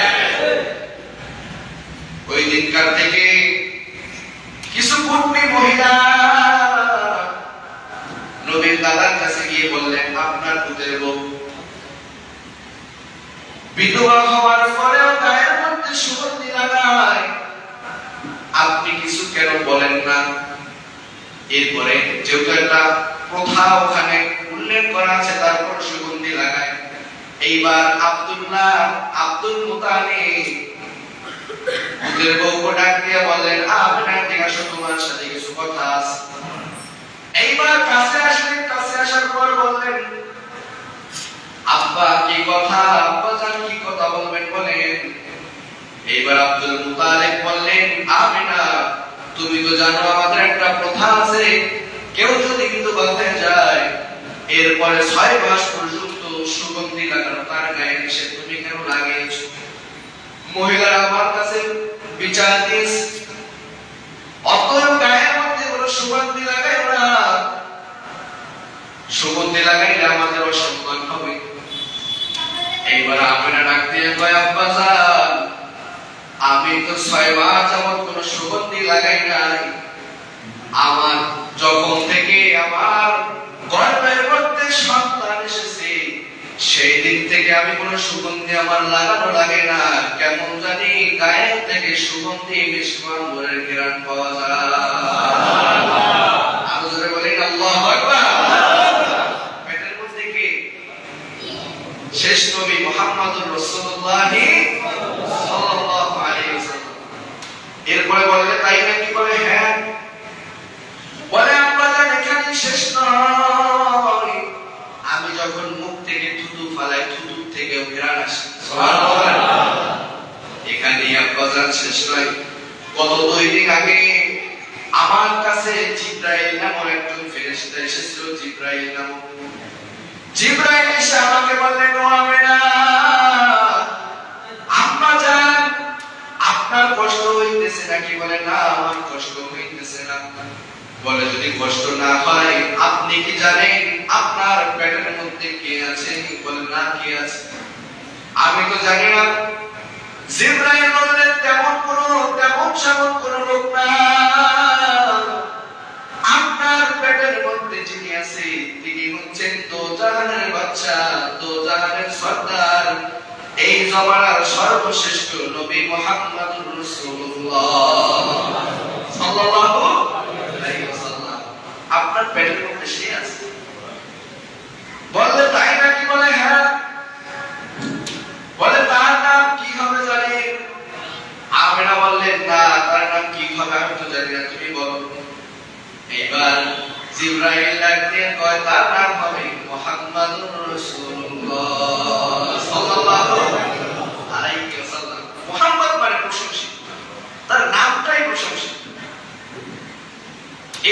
ওই দিনকার থেকে কিছু কুট্টি মহিলা নবীর দাদার কাছে গিয়ে বললেন, আপনার পুতের বউ বিধবা হওয়ার পরেও গায়ের মধ্যে সুগন্ধি লাগায়, আপনি কিছু কেন বলেন না? এরপরে যেহেতু একটা প্রথা ওখানে উল্লেখ করা আছে, তারপর সুগন্ধি লাগায়। এইবার আব্দুল মুতালিব ওদের বউকে ডাক দিয়ে বললেন, আপনার ঠিক আছে, তোমার সাথে কিছু কথা আছে। এইবার কাছে আসলেন, কাছে আসার পর বললেন, আব্বা কি কথা? আব্বা জান কি কথা বলবেন বলেন। এইবার আব্দুল মুতালিব বললেন, আমিনা তুমি তো জানো আমাদের একটা প্রথা আছে, কেউ যদি কিন্তু বলতে যায় এরপরে 6 মাস পর্যন্ত সুগন্ধি লাগানো তার গায়ে নিষেধ, তুমি কেন লাগিয়েছো? মহিলারা আমার কাছে বিচার দিয়েছে, অতএব গায়ের মধ্যে কোনো সুগন্ধি লাগাই না, সুগন্ধি লাগাইলে আমাদের অসম্মান হবে। এইবার আমিনা ডাক দিয়ে কয়, আব্বা জান আমি তো 6 মাস যাবত কোনো সুগন্ধি লাগাই নাই, আমার যখন থেকে আমার গর্ভের মধ্যে সন্তান এসেছে সেই দিন থেকে আমি কোনো সুগন্ধি আমার লাগানো লাগে না, কেমন জানি গায়ে থেকে সুগন্ধি মিষ্টি ঘ্রাণ পাওয়া যায়। আরো জোরে বলেন আল্লাহু আকবার। পেটের মধ্যে কি শেষ নবী মুহাম্মদুর রাসূলুল্লাহ সাল্লাল্লাহু আলাইহি ওয়াসাল্লাম। এরপরে বলে তাই নাকি? বলে হ্যাঁ। বলে আব্বা জান এখানে শেষ নয়, আমি যখন মুখ থেকে থুতু ফালাই থুতু থেকে ঘ্রাণ আসে, সুবহানাল্লাহ। এখানে আব্বা জান শেষ নয়, গত 2 দিন আগে আমার কাছে জিবরাইল নামক একজন ফেরেশতা এসেছিল। জিবরাইল এসে আমাকে বললেন, ও আমিনা আম্মা জান আপনার কষ্ট হইতেছে নাকি? বলে না আমার কষ্ট হইতেছে না। বলে যদি কষ্ট না হয় আপনি কি জানেন আপনার পেটের মধ্যে কে আছে? বলে না, কে আছে? আমি তো জানি না। জিবরাইল বললেন, তেমন সেমন কোন লোক না, আপনার পেটের মধ্যে যিনি আছে তিনি হচ্ছেন দোজাহানের বাদশা, দোজাহানের সর্দার, এই জমানার সর্বশ্রেষ্ঠ নবী মুহাম্মদুর রাসূলুল্লাহ সাল্লাল্লাহু আলাইহি ওয়াসাল্লাম আপনার পেটের মধ্যে সে আছে। বললে তাই নাকি? বলে হ্যাঁ। বলে তার নাম কি হবে জানেন? আমিনা বললেন, না তার নাম কি হবে আমি তো জানি না, তুমি বলো। এবার জিবরাইল ডাকতে কয়, তার নাম হবে মুহাম্মদুর রাসূলুল্লাহ সাল্লাল্লাহু আলাইহি ওয়াসাল্লাম। মুহাম্মদ মানে প্রশংসিত, তার নামটাই প্রশংসিত।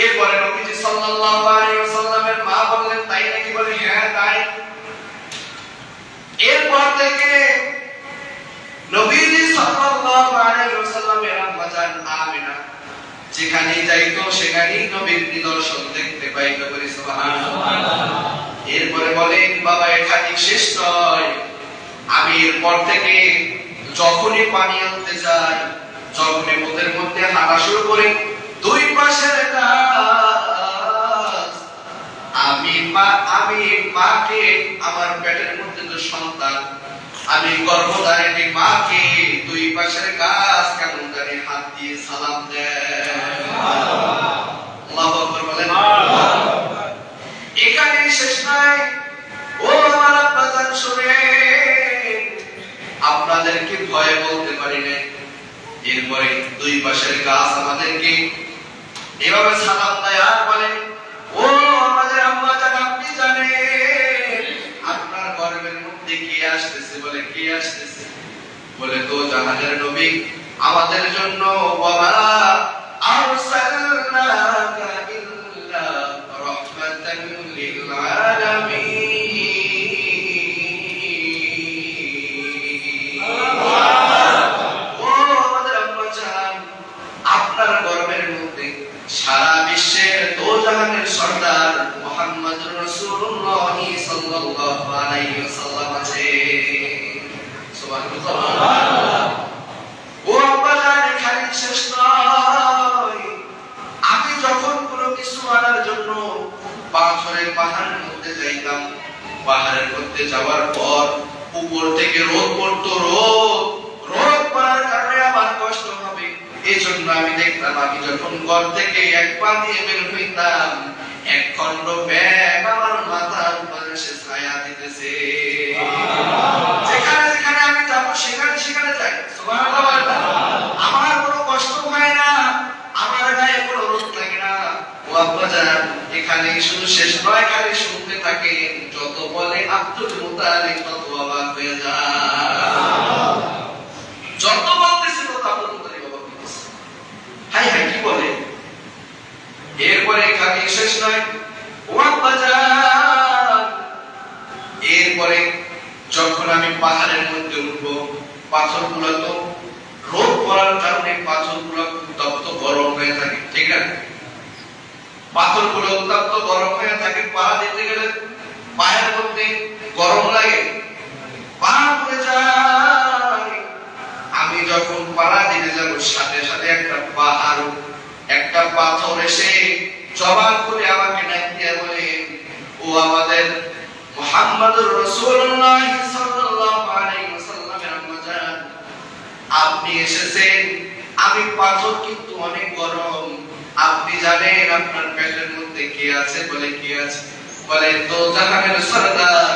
এরপরে নবীজি সাল্লাল্লাহু আলাইহি ওয়াসাল্লামের মা বললেন, তাই নাকি? বলে হ্যাঁ তাই। এরপর থেকে নবীজি সাল্লাল্লাহু আলাইহি ওয়াসাল্লামের আম্মা জান আমিনা যেখানে যাইতো সেখানেই নবীর নিদর্শন দেখতে পাইতো। বলি সুবহানাল্লাহ। এরপরে বলেন বাবা এখানে শেষ নয়, আমি এরপর থেকে যখনই পানি আনতে যাই, যখনই ওদের মধ্যে হাঁটা শুরু করি, দুই পাশের গাছ, আমি মাকে, আমার পেটের মধ্যে তো সন্তান, আমি গর্ভধারিণী মাকে দুই পাশের গাছ কেমন জানি হাত দিয়ে সালাম দেয়। আল্লাহু আকবার বলেন। এখানে শেষ নয়, ও আমার আব্বাজান শুনেন, আপনাদেরকে ভয়ে বলতে পারি না। এরপরে দুই পাশের গাছ আমাদেরকে এভাবে সালাম দেয় আর বলে, ও আমাদের আব্বাজান, আপনি জানেন আপনার গর্ভের মধ্যে কে আসতেছে? বলে কে আসতেছে? বলে তো জাহানের নবী আমাদের জন্য বাবা আরসালনাকা ইল্লা রাহমাতান লিল আলামিন। ও আমাদের আব্বাজান, আপনার গর্ভের মধ্যে সারা বিশ্বের দোজাহানের সরদার মুহাম্মদুর রাসূলুল্লাহ সাল্লাল্লাহু আলাইহি ওয়াসাল্লাম আছে। সুবহানাল্লাহ। ও আব্বাজান এখানে শেষ নয়, আমি যখন কোনো কিছু আনার জন্য পাথরের পাহাড়ের মধ্যে যাইতাম, পাহাড়ের মধ্যে যাওয়ার পর উপর থেকে রোদ পড়তো, রোদ পড়ার কারণে আমার কষ্ট হবে, এই জন্য আমি দেখতাম আমি যখন ঘর থেকে এক পা দিয়ে বের হইতাম, এক খণ্ড ব্যাগ আমার মাথার উপরে সে ছায়া দিতেছে। যেখানে যেখানে আমি যাবো সেখানে সেখানে যাই, সুবহানাল্লাহ। আমার কোনো কষ্ট হয় না, আমার গায়ে কোনো রোদ লাগে না। ও আব্বাজান এখানে শুধু শেষ নয়, খালি শুনতে থাকে, যত বলে আব্দুল মুতালিব তত অবাক হয়ে যায়। যত বলতেছে তত আব্দুল মুতালিব অবাক হইতেছে, হাই হাই কি বলে। এরপরে এখানে শেষ নয়, ও আব্বাজান এরপরে যখন আমি পাহাড়ের মধ্যে উঠবো, পাথরগুলো তো রোদ পড়ার কারণে পাথরগুলো উত্তপ্ত গরম হয়ে থাকে, ঠিক আছে? পাথরগুলো উত্তপ্ত গরম হয়ে থাকে, পা দিতে গেলে পায়ের মধ্যে গরম লাগে, পা পুড়ে যায়। আমি যখন পাড়া দিতে যাব, সাথে সাথে একটা পাথর এসে জবান করে আমাকে ডাক দিয়ে বলে, ও আমাদের মুহাম্মদুর রাসূলুল্লাহ সাল্লাল্লাহু আলাইহি ওয়াসাল্লামের আম্মাজান, আপনি এসেছেন, আমি পাথর কিন্তু অনেক গরম, আপনি জানেন আপনার পেটের মধ্যে কে আছে? বলে কে আছে? বলে তো জাহানের সরদার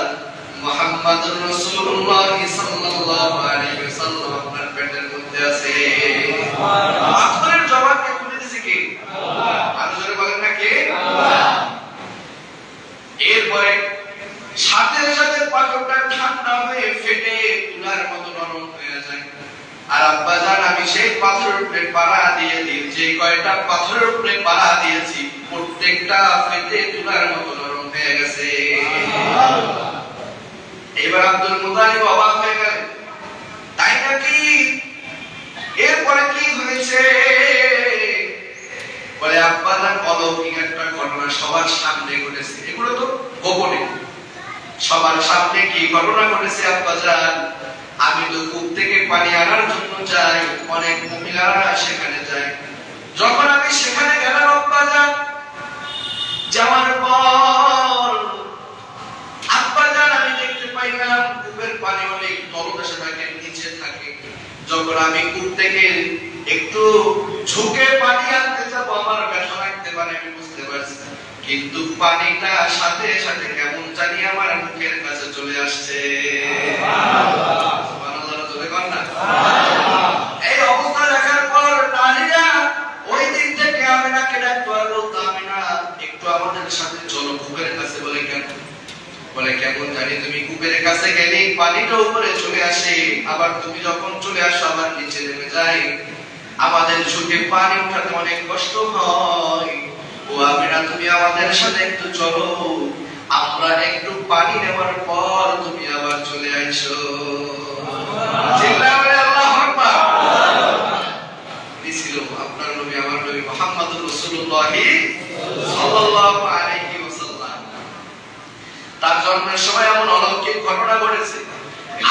মুহাম্মদুর রাসূলুল্লাহ সাল্লাল্লাহু আলাইহি ওয়াসাল্লাম আপনার পেটের মধ্যে আছে। পাথরের জবানকে খুলে দিয়েছে কে? আল্লাহ। আর জোরে বলেন না কে? আল্লাহ। এরপরে সাথে সাথে পাথরটা ঠান্ডা হয়ে ফেটে তুলার মতো নরম হয়ে যায়। আর আব্বাজান আমি সেই পাথরের উপরে পাড়া দিয়ে যে কয়টা পাথরের উপরে পাড়া দিয়েছি, প্রত্যেকটা ফেটে তুলার মতো নরম হয়ে গেছে। এবার আব্দুল মুতালিব অবাক হয়ে গেলেন, তাই নাকি? এরপরে কি হয়েছে? বলে আব্বাজান অলৌকিক একটা ঘটনা সবার সামনে ঘটেছে, এগুলো তো গোপনে, সবার সামনে কি ঘটনা ঘটেছে আব্বাজান? আমি তো কূপ থেকে পানি আনার জন্য যাই, অনেক মহিলারা সেখানে যায়। যখন আমি সেখানে গেলাম আব্বাজান, যাওয়ার পর আব্বাজান আমি দেখতে পাইলাম কূপের পানি অনেক তলদেশে থাকে, নিচে থাকে। যখন আমি কূপ থেকে একটু ঝুঁকে পানি আনতে যাবো, আমার ব্যথা লাগতে পারে, আমি বুঝতে পারছি, কিন্তু পানিটা সাথে সাথে কেমন জানি আমার মুখের কাছে চলে আসছে। সুবহানাল্লাহ, জোরে বল না। এই অবস্থা দেখার পর নারীরা ওই দিন থেকে আমিনাকে ডাকতো আর বলতো, আমিনা একটু আমাদের সাথে চলো কূপের কাছে। বলে কেন? বলে কেমন জানি তুমি কূপের কাছে গেলে পানিটা উপরে চলে আসে, আবার তুমি যখন চলে আসো আবার নিচে নেমে যায়, আমাদের ঝুঁকে পানি উঠাতে অনেক কষ্ট হয়। ও আমিনা তুমি আমাদের সাথে একটু চলো, আমরা একটু পানি নেওয়ার পর তুমি আবার চলে আইসো। চিল্লাবে আল্লাহু আকবার। ছিল আপনার নবী, আমার নবী মুহাম্মদ রাসূলুল্লাহ সাল্লাল্লাহু আলাইহি ওয়াসাল্লাম। তার জন্মের সময় এমন অলৌকিক ঘটনা ঘটেছে।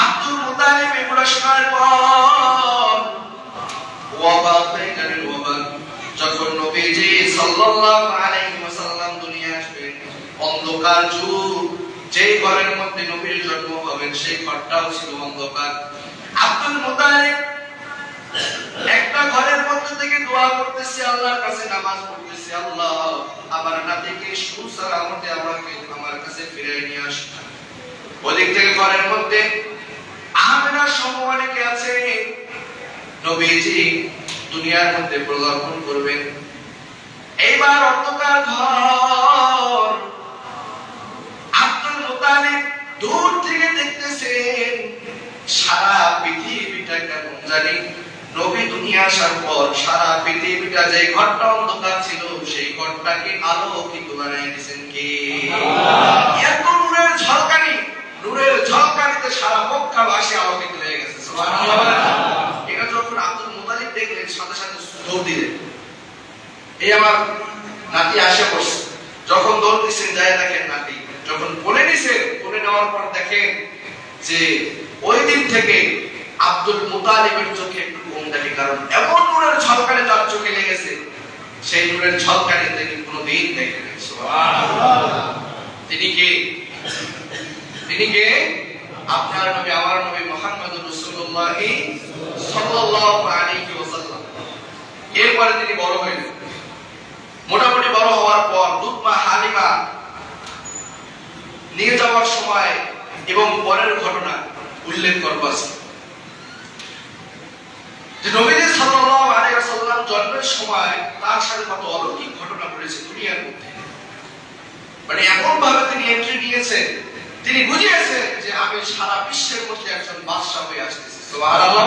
আব্দুল মুতালিব এগুলো শোনার পর ওয়াবাক হয়ে গেলেন। ওয়াবাক যখন নবীজি সাল্লাল্লাহু আলাইহি ওয়াসাল্লাম দুনিয়া আসবেন, অন্ধকার যুগ, যে ঘরের মধ্যে নবীর জন্ম হবেন সেই ঘরটাও ছিল অন্ধকার। আব্দুল মুতালিব একটা ঘরের মধ্যে থেকে দোয়া করতেছে, আল্লাহর কাছে নামাজ পড়তেছে, আল্লাহ আমার নাতিকে সুসালামতে আমার কাছে ফিরিয়ে নিয়ে আসুন। ওদিক থেকে ঘরের মধ্যে আমেনা সহ অনেকে আছে। নবীজি দুনিয়ার মধ্যে পদার্পণ করবেন। এইবার অন্ধকার ঘর। আব্দুল মুতালিব দূর থেকে দেখতেছেন সারা পৃথিবীটা কেমন জানি। নবী দুনিয়া আসার পর সারা পৃথিবীটা যে ঘরটা অন্ধকার ছিল সেই ঘরটাকে আলোকিত বানিয়ে দিয়েছেন কে? এত নূরের ঝলকানি, নূরের ঝলকানিতে সারা মক্কাবাসী আলোকিত হয়ে গেছে। সুবহানাল্লাহ। এটা যখন আব্দুল মুতালিব দেখলেন সাথে সাথে দৌড় দিলেন, এই আমার নাতি আসে পড়ছে। যখন দৌড় দিচ্ছেন যায় দেখেন নাতি যখন কোলে নিছেন, কোলে নেওয়ার পর দেখেন যে ওই দিন থেকে আব্দুল মুতালিবের চোখে একটু কম দেখে, কারণ এমন নূরের ঝলকানি তার চোখে লেগেছে, সেই নূরের ঝলকানি দেখে কোনোদিন দেখে নাই। সুবহানাল্লাহ। তিনি কে? তিনি কে? আপনার নবী, আমার নবী মুহাম্মদুর রাসূলুল্লাহ সাল্লাল্লাহু আলাইহি ওয়াসাল্লাম। এরপরে তিনি বড় হলেন। মোটামুটি বড় হওয়ার পর দুধমা হালিমা নিয়ে যাওয়ার সময় এবং পরের ঘটনা উল্লেখ করব আছে। যে নবীজি সাল্লাল্লাহু আলাইহি ওয়াসাল্লাম জন্মের সময় তার সাথে কত অলৌকিক ঘটনা ঘটেছে দুনিয়ার মধ্যে। মানে এমন ভাবে তিনি এন্ট্রি নিয়েছেন, তিনি বুঝিয়েছেন যে আমি সারা বিশ্বের মধ্যে একজন বাদশা হয়ে আসতেছি। সুবহানাল্লাহ।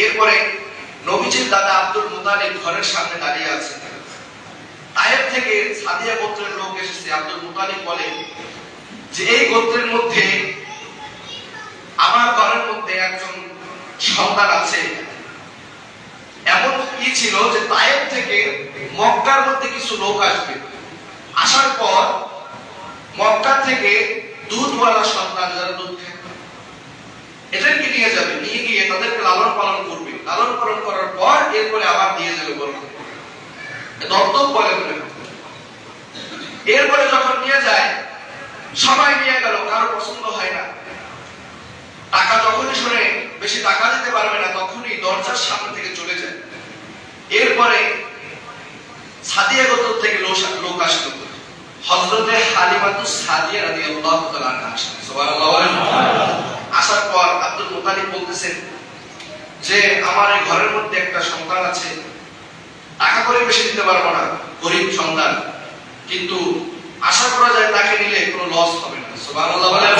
এরপরে নবীজির দাদা আব্দুল মুতালিব ঘরের সামনে দাঁড়িয়ে আছেন। তায়েফ থেকে সাদিয়া গোত্রের লোক এসেছে। আব্দুল মুতালিব বলে যে এই গোত্রের মধ্যে আমার ঘরের মধ্যে একজন সন্তান আছে। এমন কি ছিল যে তায়েফ থেকে মক্কার মধ্যে কিছু লোক আসবে, আসার পর মক্কা থেকে দুধওয়ালা সন্তান যারা দুধ খায় এদেরকে নিয়ে যাবে, নিয়ে গিয়ে তাদেরকে লালন পালন করবে, লালন পালন করার পর এরপরে আবার দিয়ে যাবে বলবে দত্তক বলে বলে। এরপরে যখন নিয়ে যায় সবাই নিয়ে গেল, কারো পছন্দ হয় না। টাকা যখনই শুনে বেশি টাকা দিতে পারবে না তখনই দরজার সামনে থেকে চলে যায়। এরপরে সাদিয়া গোত্র থেকে লোক আসলো, হযরতে হালিমাতুস সাদিয়া রাদিয়াল্লাহু তাআলা আনহা আসলেন। সুবহানাল্লাহ। আসার পর আব্দুল মুতালিব বলতেছেন যে আমার এই ঘরের মধ্যে একটা সন্তান আছে, টাকা করে বেশি দিতে পারবো না, গরিব সন্তান, কিন্তু আশা করা যায় তাকে নিলে কোনো লস হবে না। সুবহানাল্লাহ বলেন।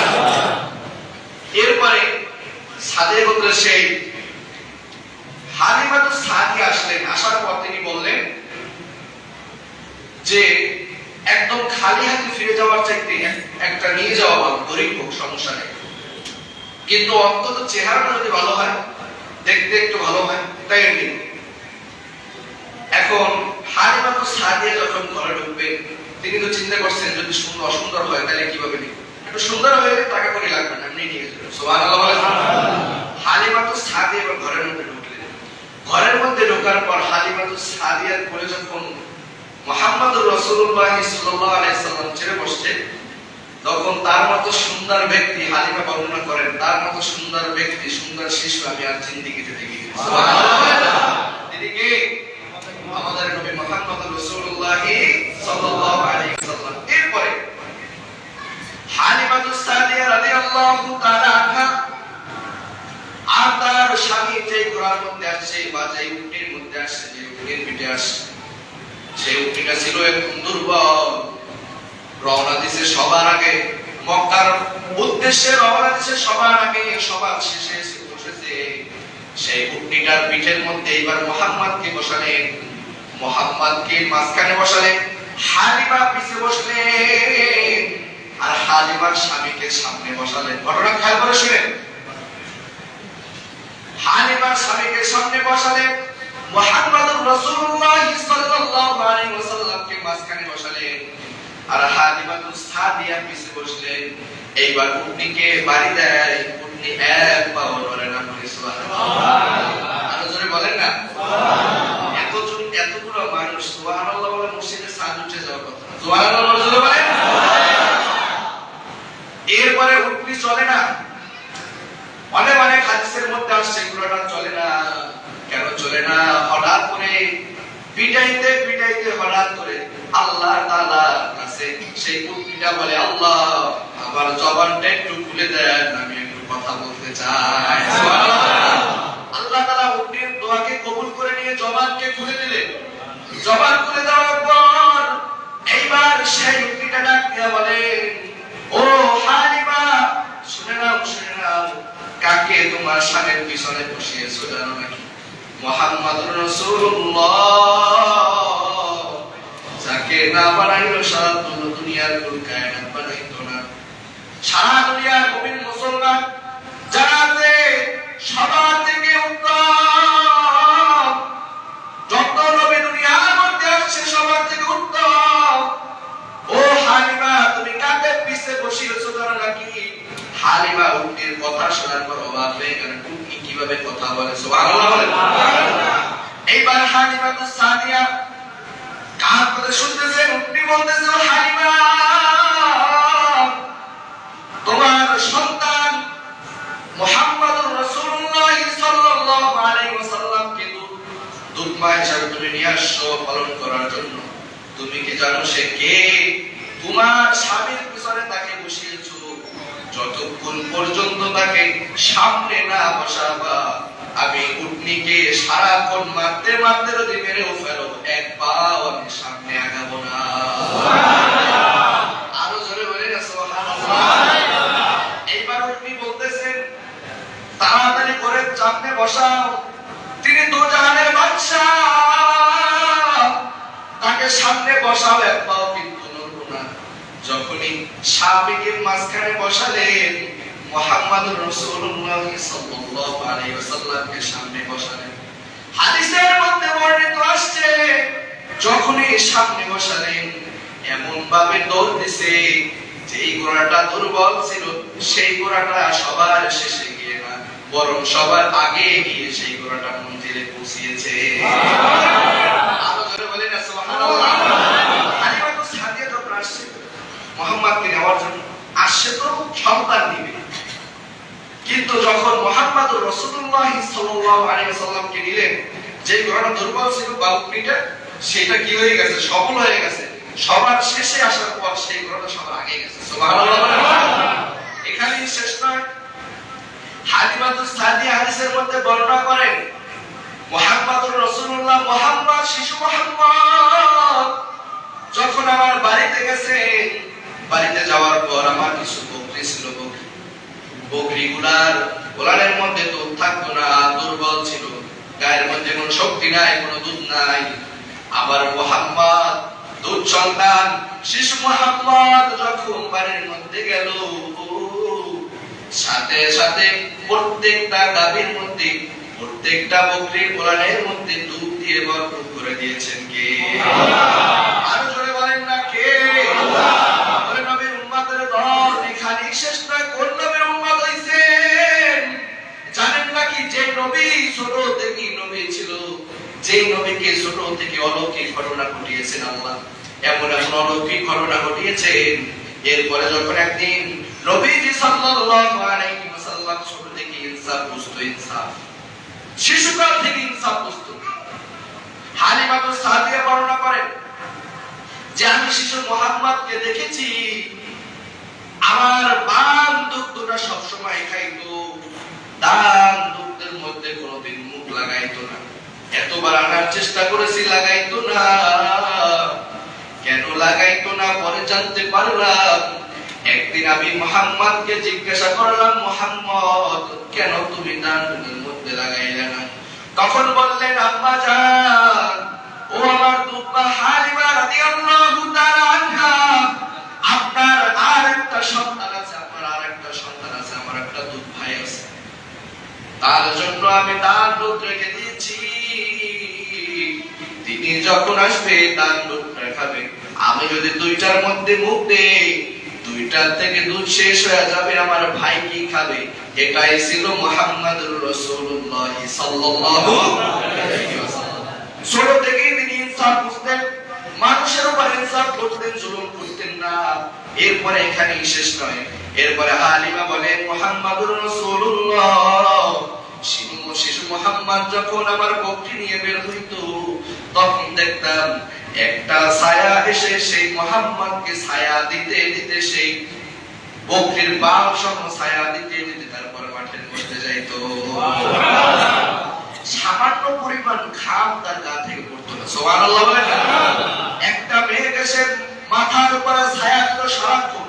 এরপরে সাদিয়া গোত্রের সেই হালিমাতুস সাদিয়া আসলেন। আসার পর তিনি বললেন যে একদম খালি হাতে ফিরে যাওয়ার চাইতে একটা নিয়ে যাওয়া ভালো, গরিব হোক সমস্যা নেই, কিন্তু অন্তত চেহারাটা যদি ভালো হয়, দেখতে একটু ভালো হয়, তাই নিন। এখন হালিমাতুস সাদিয়া যখন ঘরে ঢুকবে তিনি তো চিন্তা করছেন যদি অসুন্দর হয় তাহলে কিভাবে নিব, একটু সুন্দর হয়ে টাকা করে লাগবে না, এমনি নিয়ে যাবেন। সুবহানাল্লাহ বলেন। হালিমাতুস সাদিয়া এবার ঘরের মধ্যে ঢুকলেন। ঘরের মধ্যে ঢোকার পর হালিমাতুস সাদিয়ার কোলে যখন মুহাম্মদুর রাসূলুল্লাহ সাল্লাল্লাহু আলাইহি সাল্লাম ছেড়ে বসছে, তখন তার মতো সুন্দর ব্যক্তি, হালিমা বর্ণনা করেন, তার মতো সুন্দর ব্যক্তি, সুন্দর শিশু আমি আর জিন্দেগিতে দেখিনি। সুবহানাল্লাহ। তিনি কে? আমাদের নবী মুহাম্মদুর রাসূলুল্লাহ সাল্লাল্লাহু আলাইহি সাল্লাম। এরপরে হালিমাতুস সাদিয়া রাদিয়াল্লাহু তাআলা আনহা আর তার স্বামী যে ঘোড়ার মধ্যে আসছে বা যে উটের মধ্যে আসছে, যে উটের পিঠে আসছে, সেই উটটা ছিল একদম দুর্বল। রওনা দিছে সবার আগে, মক্কার উদ্দেশ্যে রওনা দিছে সবার আগে, সবার শেষে এসে বসেছে। সেই উটটার পিঠের মধ্যে এবার মুহাম্মদকে বসালেন, মুহাম্মদকে মাঝখানে বসালেন, হালিমা পিছে বসলেন আর হালিমার স্বামীকে সামনে বসালেন। ঘটনা খেয়াল করে শুনেন। হালিমার স্বামীকে সামনে বসালেন, মুহাম্মদুর রাসূলুল্লাহ সাল্লাল্লাহু আলাইহি ওয়াসাল্লামকে মাঝখানে বসালেন আর হালিমাতুস সাদিয়া পিছে বসলেন। এইবার উটনিকে বাড়ি দেয়, উটনি এক পাও নড়ে না। সুবহানাল্লাহ, আরো জোরে বলেন না সুবহানাল্লাহ। এতগুলো মানুষ সুবহানাল্লাহ বলে মসজিদে ছাদ উঠে যাওয়ার কথা। সুবহানাল্লাহ জোরে বলেন। এরপরে উটনি চলে না, অনেক হাদিসের মধ্যে আসছে ঘোড়াটা চলে না। কেন চলে না? হঠাৎ করে পিটাইতে পিটাইতে হঠাৎ করে আল্লাহ তাআলার কাছে সেই উটনিটা বলে, আল্লাহ আমার জবানটা একটু খুলে দেন, আমি একটু কথা বলতে চাই। সুবহানাল্লাহ। আল্লাহ তাআলা উটনির দোয়াকে কবুল করে নিয়ে জবানকে খুলে দিলেন। জবান খুলে দেওয়ার পর এইবার সেই উটনিটা ডাক দিয়ে বলে, ও হালিমা, শুনে নাও শুনে নাও, কাকে তোমার সামনের পিছনে বসিয়েছো জানো নাকি? মুহাম্মদুর রাসূলুল্লাহ, যাকে না বানাইলো সারা দুনিয়ার কুল কায়নাত বানাইতো না। সারা দুনিয়ার মুমিন মুসলমান যারা আছে সবার থেকে উত্তম, যত নবী দুনিয়ার মধ্যে আসছে সবার থেকে উত্তম। ও হালিমা, তুমি কাকে পিছে বসিয়েছো জানো নাকি? হালিমা উটনির কথা শোনার পর অবাক হয়ে গেলেন, উটনি কিভাবে কথা বলে। সুবহানাল্লাহ বলেন। এইবার হালিমাতুস সাদিয়া কান করে শুনতেছেন, উটনি বলতেছে, ও হালিমা, তোমার সন্তান মুহাম্মদুর রাসূলুল্লাহ সাল্লাল্লাহু আলাইহি ওয়াসাল্লামকে দুধমা হিসেবে তুমি নিয়ে আসছো পালন করার জন্য। তুমি কি জানো সে কে? তোমার স্বামীর পিছনে তাকে বসিয়েছো, যতক্ষণ পর্যন্ত তাকে সামনে না বসাবা আমি উটনিকে সারাক্ষণ মারতে মারতে যদি মেরেও ফেলো এক পাও আমি সামনে আগাবো না। আরো জোরে বলে না সুবহানাল্লাহ। এইবার উটনি বলতেছেন, তাড়াতাড়ি করে সামনে বসাও, তিনি দোজাহানের বাদশা, তাকে সামনে বসাও, এক পাও কিন্তু নড়বো না। যখনই সাবিকে মাঝখানে বসালেন, মুহাম্মদুর রাসূলুল্লাহ সাল্লাল্লাহু আলাইহি ওয়াসাল্লামকে সামনে বসালেন। হাদিসের মধ্যে বর্ণিত আসছে, যখনই সামনে বসালেন এমন ভাবে দৌড় দিছে, যেই ঘোড়াটা দুর্বল ছিল সেই ঘোড়াটা সবার শেষে গিয়ে না, বরং সবার আগে গিয়ে সেই ঘোড়াটা মঞ্জিলে পৌঁছিয়েছে। আরো জোরে বলেন না সুবহানাল্লাহ। হালিমাতুস সাদিয়া যখন আসছে মুহাম্মদকে নেওয়ার জন্য, আসছে তো সন্তান নিবে, কিন্তু যখন মুহাম্মদুর রাসূলুল্লাহ সাল্লাল্লাহু আলাইহি ওয়াসাল্লামকে নিলেন, যে ঘোড়াটা দুর্বল ছিল বা উটনিটা, সেটা কি হয়ে গেছে? সফল হয়ে গেছে। সবার শেষে আসার পর সেই ঘোড়াটা সবার আগে গেছে। সুবহানাল্লাহ। এখানেই শেষ নয়, হালিমাতুস সাদিয়া হাদিসের মধ্যে বর্ণনা করেন, মুহাম্মদুর রাসূলুল্লাহ, মুহাম্মদ শিশু মুহাম্মদ যখন আমার বাড়িতে গেছে, বাড়িতে যাওয়ার পর আমার কিছু বকরি ছিল, বকরিগুলার গোলানের মধ্যে দুধ থাকতো না, দুর্বল ছিল, গায়ের মধ্যে কোনো শক্তি নাই, কোনো দুধ নাই। আবার মুহাম্মদ দুধ সন্তান শিশু মুহাম্মদ যখন বাড়ির মধ্যে গেল, সাথে সাথে প্রত্যেকটা গাভীর মধ্যে, প্রত্যেকটা বকরির গোলানের মধ্যে দুধ দিয়ে ভরপুর করে দিয়েছেন কে? আরো জোরে বলেন না কে? বলে নবীর উম্মতের দল এখানেই শেষ নয়, কোন নবীর উম্মত হইছেন জানেন নাকি? যে নবী ছোট থেকে নবী ছিল, যে নবীকে ছোট থেকে অলৌকিক ঘটনা ঘটিয়েছেন আল্লাহ, এমন এমন অলৌকিক ঘটনা ঘটিয়েছেন। এরপরে যখন একদিন নবীজি সাল্লাল্লাহু আলাইহি ওয়াসাল্লাম ছোট থেকে ইনসাফ বুঝতো, ইনসাফ শিশুকাল থেকে ইনসাফ বুঝতো, হালিমাতুস সাদিয়া বর্ণনা করেন যে আমি শিশু মুহাম্মদকে দেখেছি, আমার বাম দুধটা সবসময় খাইতো, ডান দুধের মধ্যে কোনোদিন মুখ লাগাইতো না। এতবার আনার চেষ্টা করেছি, লাগাইতো না। কেন লাগাইতো না পরে জানতে পারলাম। একদিন আমি মুহাম্মদকে জিজ্ঞাসা করলাম, মুহাম্মদ কেন তুমি ডান দুধের মধ্যে লাগাইলে না? তখন বললেন, আম্মা জান, ও আমার দুধবা হালিমা রাদিয়াল্লাহু তাআলা আনহা, আপনার আরেকটা সন্তান আছে, আপনার আরেকটা সন্তান আছে, আমার একটা দুধ ভাই আছে, তার জন্য আমি তার দুধ রেখে দিয়েছি। তিনি যখন আসবে তার লোকটা খাবে। আমি যদি দুইটার মধ্যে মুখ দেই, দুইটার থেকে দুধ শেষ হয়ে যাবে, আমার ভাই কি খাবে? এটাই ছিল মুহাম্মদুর রাসূলুল্লাহ সাল্লাল্লাহু আলাইহি ওয়াসাল্লাম। ছোট থেকেই তিনি ইনসাফ বুঝতেন, মানুষের উপর ইনসাফ করতেন, জুলুম করতেন না। এরপরে এখানেই শেষ নয়, এরপরে হালিমা বলেন মুহাম্মদুর রাসূলুল্লাহ, শিশু মুহাম্মদ যখন আমার বকরি নিয়ে বের হইতো, তখন দেখতাম একটা ছায়া এসে সেই মুহাম্মদকে ছায়া দিতে দিতে সেই বকরির বাল সহ ছায়া দিতে দিতে তারপরে মাঠের মধ্যে যাইতো। সামান্য পরিমাণ ঘাম তার গা থেকে পড়তো না। সুবহানাল্লাহ বলেন না? একটা মেঘ এসে মাথার উপরে ছায়া দিত সারাক্ষণ।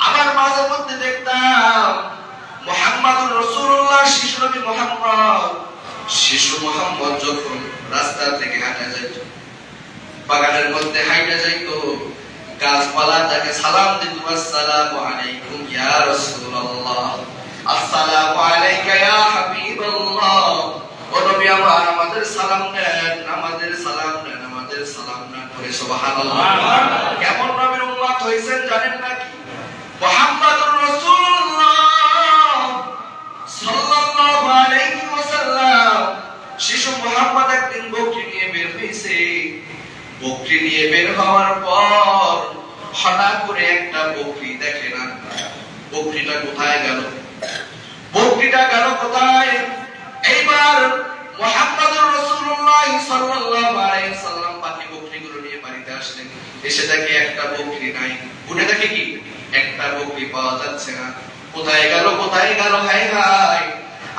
আবার মাঝে মধ্যে দেখতাম মুহাম্মদুর রাসূলুল্লাহ, শিশু নবী মুহাম্মদ, শিশু মুহাম্মদ যখন রাস্তা থেকে হাঁটা যাইত, বাগানের মধ্যে হাঁটা যাইত, গাছপালা তাকে সালাম দিত, আসসালামু আলাইকুম ইয়া রাসূলুল্লাহ, আসসালামু আলাইকা ইয়া হাবিবাল্লাহ। ও নবী আমার, আমাদের সালাম দেন, আমাদের সালাম দেন, আমাদের সালাম না করে। সুবহানাল্লাহ। কেমন নবীর উম্মত হইছেন জানেন নাকি? মুহাম্মদুর রাসূলুল্লাহ সাল্লাল্লাহু আলাইহি ওয়াসাল্লাম, শিশু মুহাম্মদ একদিন বকরি নিয়ে বের হইছে। বকরি নিয়ে বের হওয়ার পর হঠাৎ করে একটা বকরি দেখে না। বকরিটা কোথায় গেল? বকরিটা গেল কোথায়? এইবার মুহাম্মদুর রাসূলুল্লাহ সাল্লাল্লাহু আলাইহি ওয়াসাল্লাম বাকি বকরিগুলো নিয়ে বাড়িতে আসলেন। এসে দেখে একটা বকরি নাই। উনি দেখে কি একটা বকরি পাওয়া যাচ্ছে না। কোথায় গেল, কোথায় গেল? হায় হায়,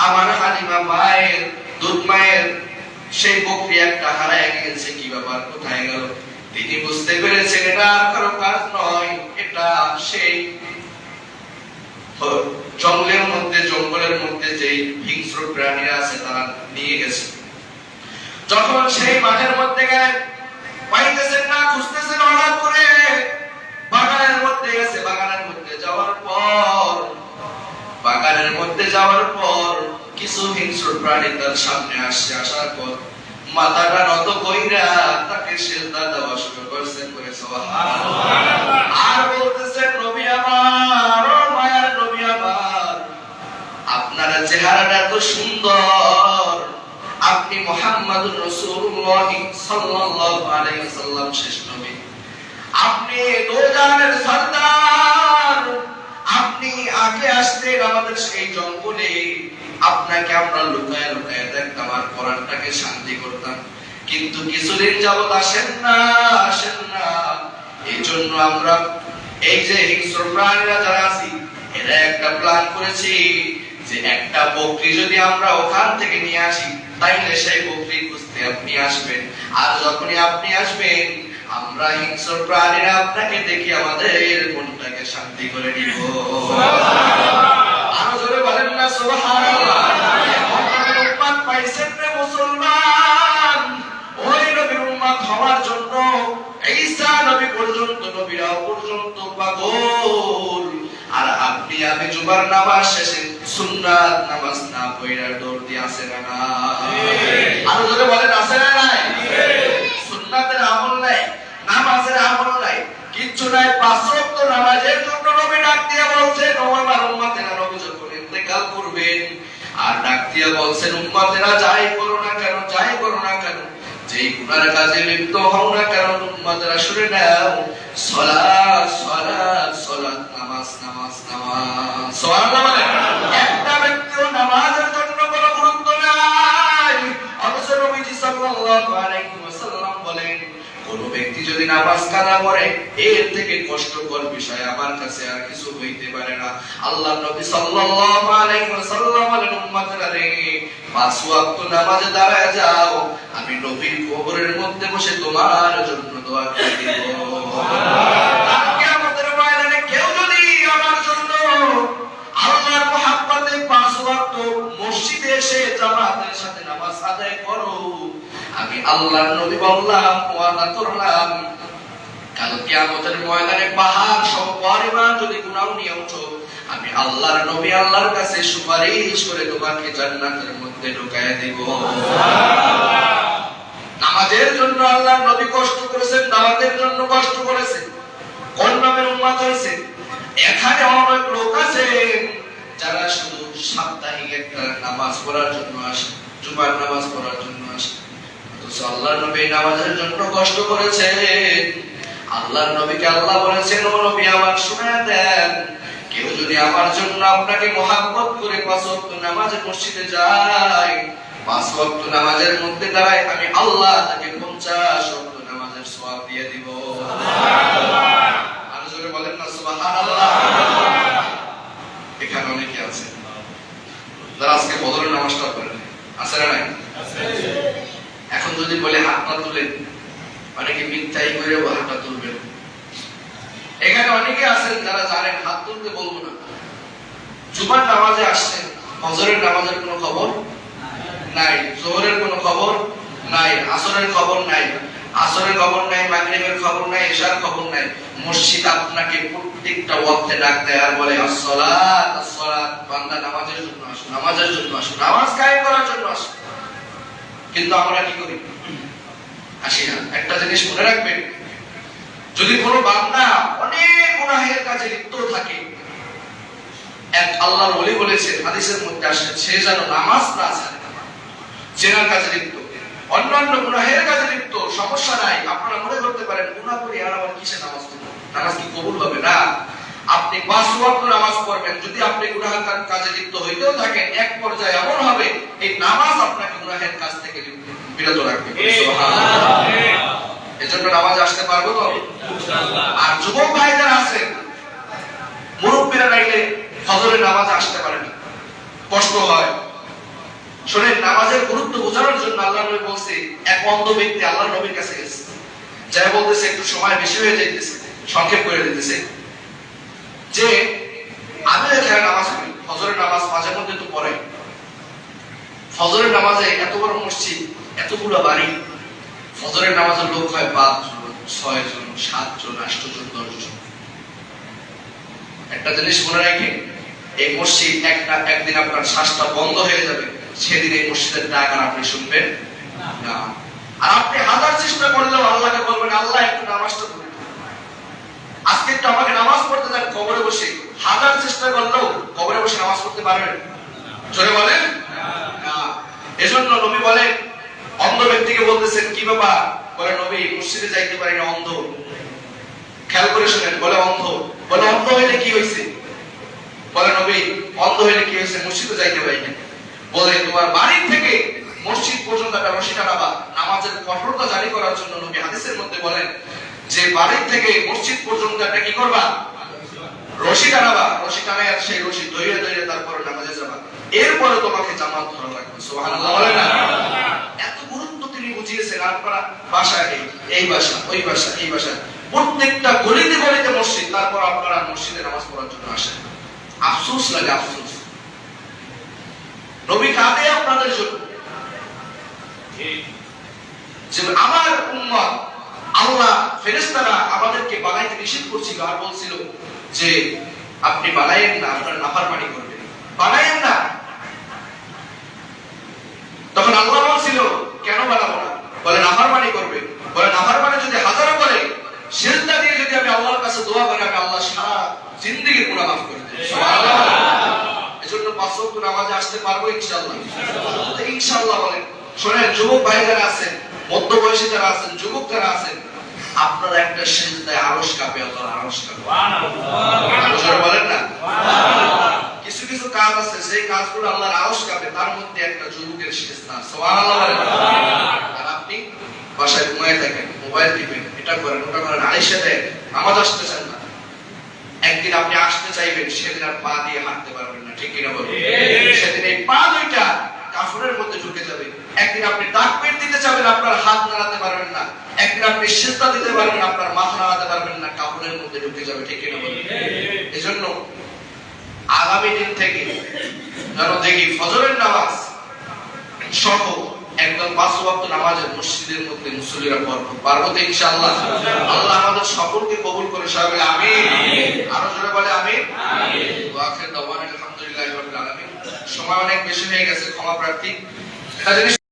আমার হালিমা মায়ের, দুধ মায়ের সেই বকরি একটা হারায় গেছে। কি ব্যাপার, কোথায় গেল? তিনি বুঝতে পেরেছেন এটা আর কারো কাজ নয়, এটা সেই জঙ্গলের মধ্যে যে হিংস্র প্রাণীরা আছে তারা নিয়ে গেছে। যখন সেই মাঠের মধ্যে গেলেন, পাইতেছেন না, খুঁজতেছেন, হঠাৎ করে বাগানের মধ্যে গেছে। বাগানের মধ্যে যাওয়ার পর কিছু হিংস্র প্রাণী তার সামনে আসছে। আসার পর মাথাটা নত কইরা তাকে সিজদা দেওয়া শুরু করছেন। করে সুবহানাল্লাহ। আর বলতেছেন, নবী আমার, ও মায়ার নবী আমার, আপনার চেহারাটা এত সুন্দর, আপনি মুহাম্মদুর রাসূলুল্লাহ সাল্লাল্লাহু আলাইহি ওয়াসাল্লাম শেষ নবী, আপনি দোজানের সরদার, আপনি আগে আসতেন আমাদের সেই জঙ্গলে, আপনাকে আমরা লুকায় লুকায় দেখতাম আর কোরআনটাকে শান্তি করতাম। কিন্তু কিছুদিন যাবত আসেন না। এই জন্য আমরা এই যে হিংস্র প্রাণীরা যারা আছি, এরা একটা প্ল্যান করেছি যে একটা বকরি যদি আমরা ওখান থেকে নিয়ে আসি, তাইলে সেই বকরি খুঁজতে আপনি আসবেন। আর যখনই আপনি আসবেন, আমরা হিংস্র প্রাণীরা আপনাকে দেখে আমাদের মনটাকে শান্তি করে নিব। আরো জোরে বলেন না সুবহানাল্লাহ। নবীর উম্মত পাইছেন রে মুসলমান, ওই নবীর উম্মত হওয়ার জন্য ঈসা নবী পর্যন্ত, নবীরা পর্যন্ত পাগল। আর আপনি আমি জুমার নামাজ শেষে সুন্নাত নামাজ না পড়া দৌড় দিয়ে আসে না? আরো জোরে বলেন আছে না নাই? সুন্নাতের আমল নাই, নামাজের আমল নাই, কিচ্ছু নাই। পাঁচ ওয়াক্ত নামাজের জন্য নবী ডাক দিয়ে বলছেন, ও আমার উম্মতেরা, নবী যখন ইন্তেকাল করবেন আর ডাক দিয়ে বলছেন, উম্মতেরা যাই করো না কেন, যাই করো না কেন, যেই গুনার কাজে লিপ্ত হও না কেন, উম্মতেরা শুনে নাও, সালাত সালাত সালাত, নামাজ নামাজ নামাজ। সুবহানাল্লাহ বলেন। একটা ব্যক্তিও নামাজের জন্য কোনো গুরুত্ব নাই। অথচ নবীজি সাল্লাল্লাহু আলাইহি ওয়াসাল্লাম বলেন, কোন ব্যক্তি যদি নামাজ কাজা করে, এর থেকে কষ্টকর বিষয় আমার কাছে আর কিছু হইতে পারে না। আল্লাহর নবী সাল্লাল্লাহু আলাইহি ওয়াসাল্লাম বলেন, উম্মতেরা রে, পাঁচ ওয়াক্ত নামাজে দাঁড়ায় যাও, আমি নবীর কবরের মধ্যে বসে তোমার জন্য দোয়া করে দেব। কিয়ামতের ময়দানে কেউ যদি আমার জন্য আল্লাহর মহব্বতে পাঁচ ওয়াক্ত মসজিদে এসে জামাতের সাথে নামাজ আদায় করো, আমি আল্লাহর নবী বললাম, ওয়াদা করলাম, কাল কিয়ামতের ময়দানে পাহাড় সম পরিমাণ যদি গুনাহ নিয়ে ওঠো, আমি আল্লাহর নবী আল্লাহর কাছে সুপারিশ করে তোমাকে জান্নাতের মধ্যে ঢুকায় দেব। কাজের জন্য আল্লাহর নবী কষ্ট করেছেন, দাওয়াতের জন্য কষ্ট করেছেন, কোন নামের উম্মত হয়েছে। এখানে অনেক লোক আছে যারা শুধু সাপ্তাহিক একটা নামাজ পড়ার জন্য আসে, জুমার নামাজ পড়ার জন্য আসে। অথচ আল্লাহর নবী নামাজের জন্য কষ্ট করেছেন। আল্লাহর নবীকে আল্লাহ বলেছেন, ও নবী আমার শোনায় দেন, কেউ যদি আমার জন্য আপনাকে মহব্বত করে 5 ওয়াক্ত নামাজে মসজিদে যায়, 5 ওয়াক্ত নামাজের মধ্যে দাঁড়ায়, আমি আল্লাহ তাকে 50 ওয়াক্ত নামাজের সওয়াব দিয়ে দিব। সুবহানাল্লাহ। আর জোরে বলেন না সুবহানাল্লাহ। এখানে অনেকে আছে যারা আজকে বদরের নামাজটা পড়েন, আছে না নাই? আছে। এখন যদি বলে হাত না তুলেন, অনেকে মিথ্যাই করে হাতটা তুলবেন। এখানে অনেকে আছেন যারা জানেন হাত তুলতে বলবো না, জুমার নামাজে আসছেন, ফজরের নামাজের কোনো খবর নাই, জোহরের কোনো খবর নাই, আসরের খবর নাই, আসরের খবর নাই, মাগরিবের খবর নাই, ইশার খবর নাই। মসজিদ আপনাকে প্রত্যেকটা ওয়াক্তে ডাক দেয় আর বলে আসসালাত আসসালাত, বান্দা নামাজের জন্য আসো, নামাজের জন্য আসো, নামাজ কায়েম করার জন্য আসো। কিন্তু আমরা কি করি? আসি না। একটা জিনিস মনে রাখবেন, যদি কোনো বান্দা অনেক গুনাহের কাজে লিপ্ত থাকে, এক আল্লাহর ওলি বলেছেন, হাদিসের মধ্যে আসে, সে যেন নামাজ না ছাড়ে। জেনার কাজে লিপ্ত, অন্যান্য গুনাহের কাজে লিপ্ত, সমস্যা নাই। আপনারা মনে করতে পারেন গুনাহ করে আর আবার কিসে নামাজ পড়ব, নামাজ কি কবুল হবে না? আপনি 5 ওয়াক্ত নামাজ পড়বেন, যদি আপনি গুনাহের কাজে লিপ্ত হইতেও থাকেন, এক পর্যায়ে এমন হবে এই নামাজ আপনাকে গুনাহের কাজ থেকে বিরত রাখবে। সুবহানাল্লাহ। এজন্য নামাজ আসতে পারবো তো ইনশাআল্লাহ। আর যুবক ভাইরা আছেন, মুরব্বিরা নাইলে ফজরের নামাজে আসতে পারেন, কষ্ট হয়। শুনেন, নামাজের গুরুত্ব বোঝানোর জন্য আল্লাহ নবী বলছে, এক অন্ধ ব্যক্তি আল্লাহর নবীর কাছে গেছে, যাই বলতেছে একটু সময় বেশি হয়ে যাইতেছে, সংক্ষেপ করে দিতেছে যে আমি এখানে নামাজ পড়ি, ফজরের নামাজ মাঝে মধ্যে তো পড়াই, ফজরের নামাজে এত বড় মসজিদ, এতগুলো বাড়ি, ফজরের নামাজের লোক হয় 5 জন, 6 জন, 7 জন, 8 জন, 10 জন। একটা জিনিস মনে রাখেন, এই মসজিদ একদিন আপনার শ্বাসটা বন্ধ হয়ে যাবে, সেদিন এই মসজিদের ডাক আর আপনি শুনবেন না। আর আপনি হাজার চেষ্টা করলেও আল্লাহকে বলবেন, আল্লাহ একটু নামাজটা পড়ি, আজকে একটু আমাকে নামাজ পড়তে দেন, কবরে বসে। হাজার চেষ্টা করলেও কবরে বসে নামাজ পড়তে পারবেন? জোরে বলেন না। এজন্য নবী বলেন, অন্ধ ব্যক্তিকে বলতেছেন, কি বাবা? বলে, নবী মসজিদে যাইতে পারি না, অন্ধ। খেয়াল করে শুনেন, বলে অন্ধ। বলে, অন্ধ হইলে কি হইছে? বলে, নবী অন্ধ হইলে কি হইছে? মসজিদে যাইতে পারি না। বলে, তোমার বাড়ি থেকে মসজিদ পর্যন্ত একটা রশি টানাবা, নামাজের কঠোরতা জারি করার জন্য নবী হাদিসের মধ্যে বলেন যে বাড়ি থেকে মসজিদ পর্যন্ত একটা কি করবা? রশি টানাবা। রশি টানায় আর সেই রশি ধরে ধরে তারপরে নামাজে যাবা, এরপরে তোমাকে জামাত ধরা লাগবে। সুবহানাল্লাহ বলেন না? এত গুরুত্ব তিনি বুঝিয়েছেন। আপনারা বাসায় এই বাসা, ওই বাসা, এই বাসা, প্রত্যেকটা গলিতে গলিতে মসজিদ, তারপর আপনারা মসজিদে নামাজ পড়ার জন্য আসেন। আফসোস লাগে, আফসোস। নবী কাঁদে আপনাদের জন্য যে আমার উম্মত, আল্লাহ ফেরেশতারা আমাদেরকে বানাইতে নিষেধ করছিল আর বলছিল যে আপনি বানায়েন না, আপনারা নাফরমানি করবেন, বানায়েন না। তখন আল্লাহ বলছিল, কেন বানাবো না? বলে, নাফরমানি করবে। বলে, নাফরমানি যদি হাজারো করে, সিজদা দিয়ে যদি আমি আল্লাহর কাছে দোয়া করি, আমি আল্লাহ সারা জিন্দেগির গুনাহ মাফ করে দেব। সুবহানাল্লাহ। এজন্য 5 ওয়াক্ত নামাজে আসতে পারবো ইনশাআল্লাহ। ইনশাআল্লাহ বলেন। শুনেন, যুবক ভাই যারা আছেন, মধ্য বয়সী যারা আছেন, যুবক যারা আছেন, আপনারা একটা সিজদায় আরশ কাঁপে, আল্লাহর আরশ কাঁপে। সুবহানাল্লাহ বলেন না? কিছু কিছু কাজ আছে, সেই কাজগুলো আল্লাহর আরশ কাঁপে, তার মধ্যে একটা যুবকের সিজদা। সুবহানাল্লাহ বলেন। আর আপনি বাসায় ঘুমায় থাকেন, মোবাইল টিপেন, এটা করেন, ওটা করেন, আয়েশা দেয়, নামাজ আসতে চান না। একদিন আপনি আসতে চাইবেন, সেদিন আর পা দিয়ে হাঁটতে পারবেন না, ঠিক কিনা বলুন? সেদিন এই পা দুইটা কাফনের মধ্যে ঢুকে যাবে। একদিন আপনি তাকবীর দিতে চাবেন, আপনার হাত নাড়াতে পারবেন না। একদিন আপনি সিজদা দিতে পারবেন, আপনার মাথা নাড়াতে পারবেন না, কাফনের মধ্যে ঢুকে যাবে, ঠিক কিনা বলুন? এজন্য আগামী দিন থেকে যেন দেখি ফজরের নামাজ সহ একদম 5 ওয়াক্ত নামাজের মসজিদের মধ্যে মুসল্লিরা পড়বো, পারবো তো ইনশাআল্লাহ। আল্লাহ আমাদের সকলকে কবুল করে, সবাই আমিন। আরো জোরে বলে আমিন। ওয়া আখির দাওয়ানা আলহামদুলিল্লাহি রাব্বিল আলামিন। সময় অনেক বেশি হয়ে গেছে, ক্ষমা প্রার্থী। একটা জিনিস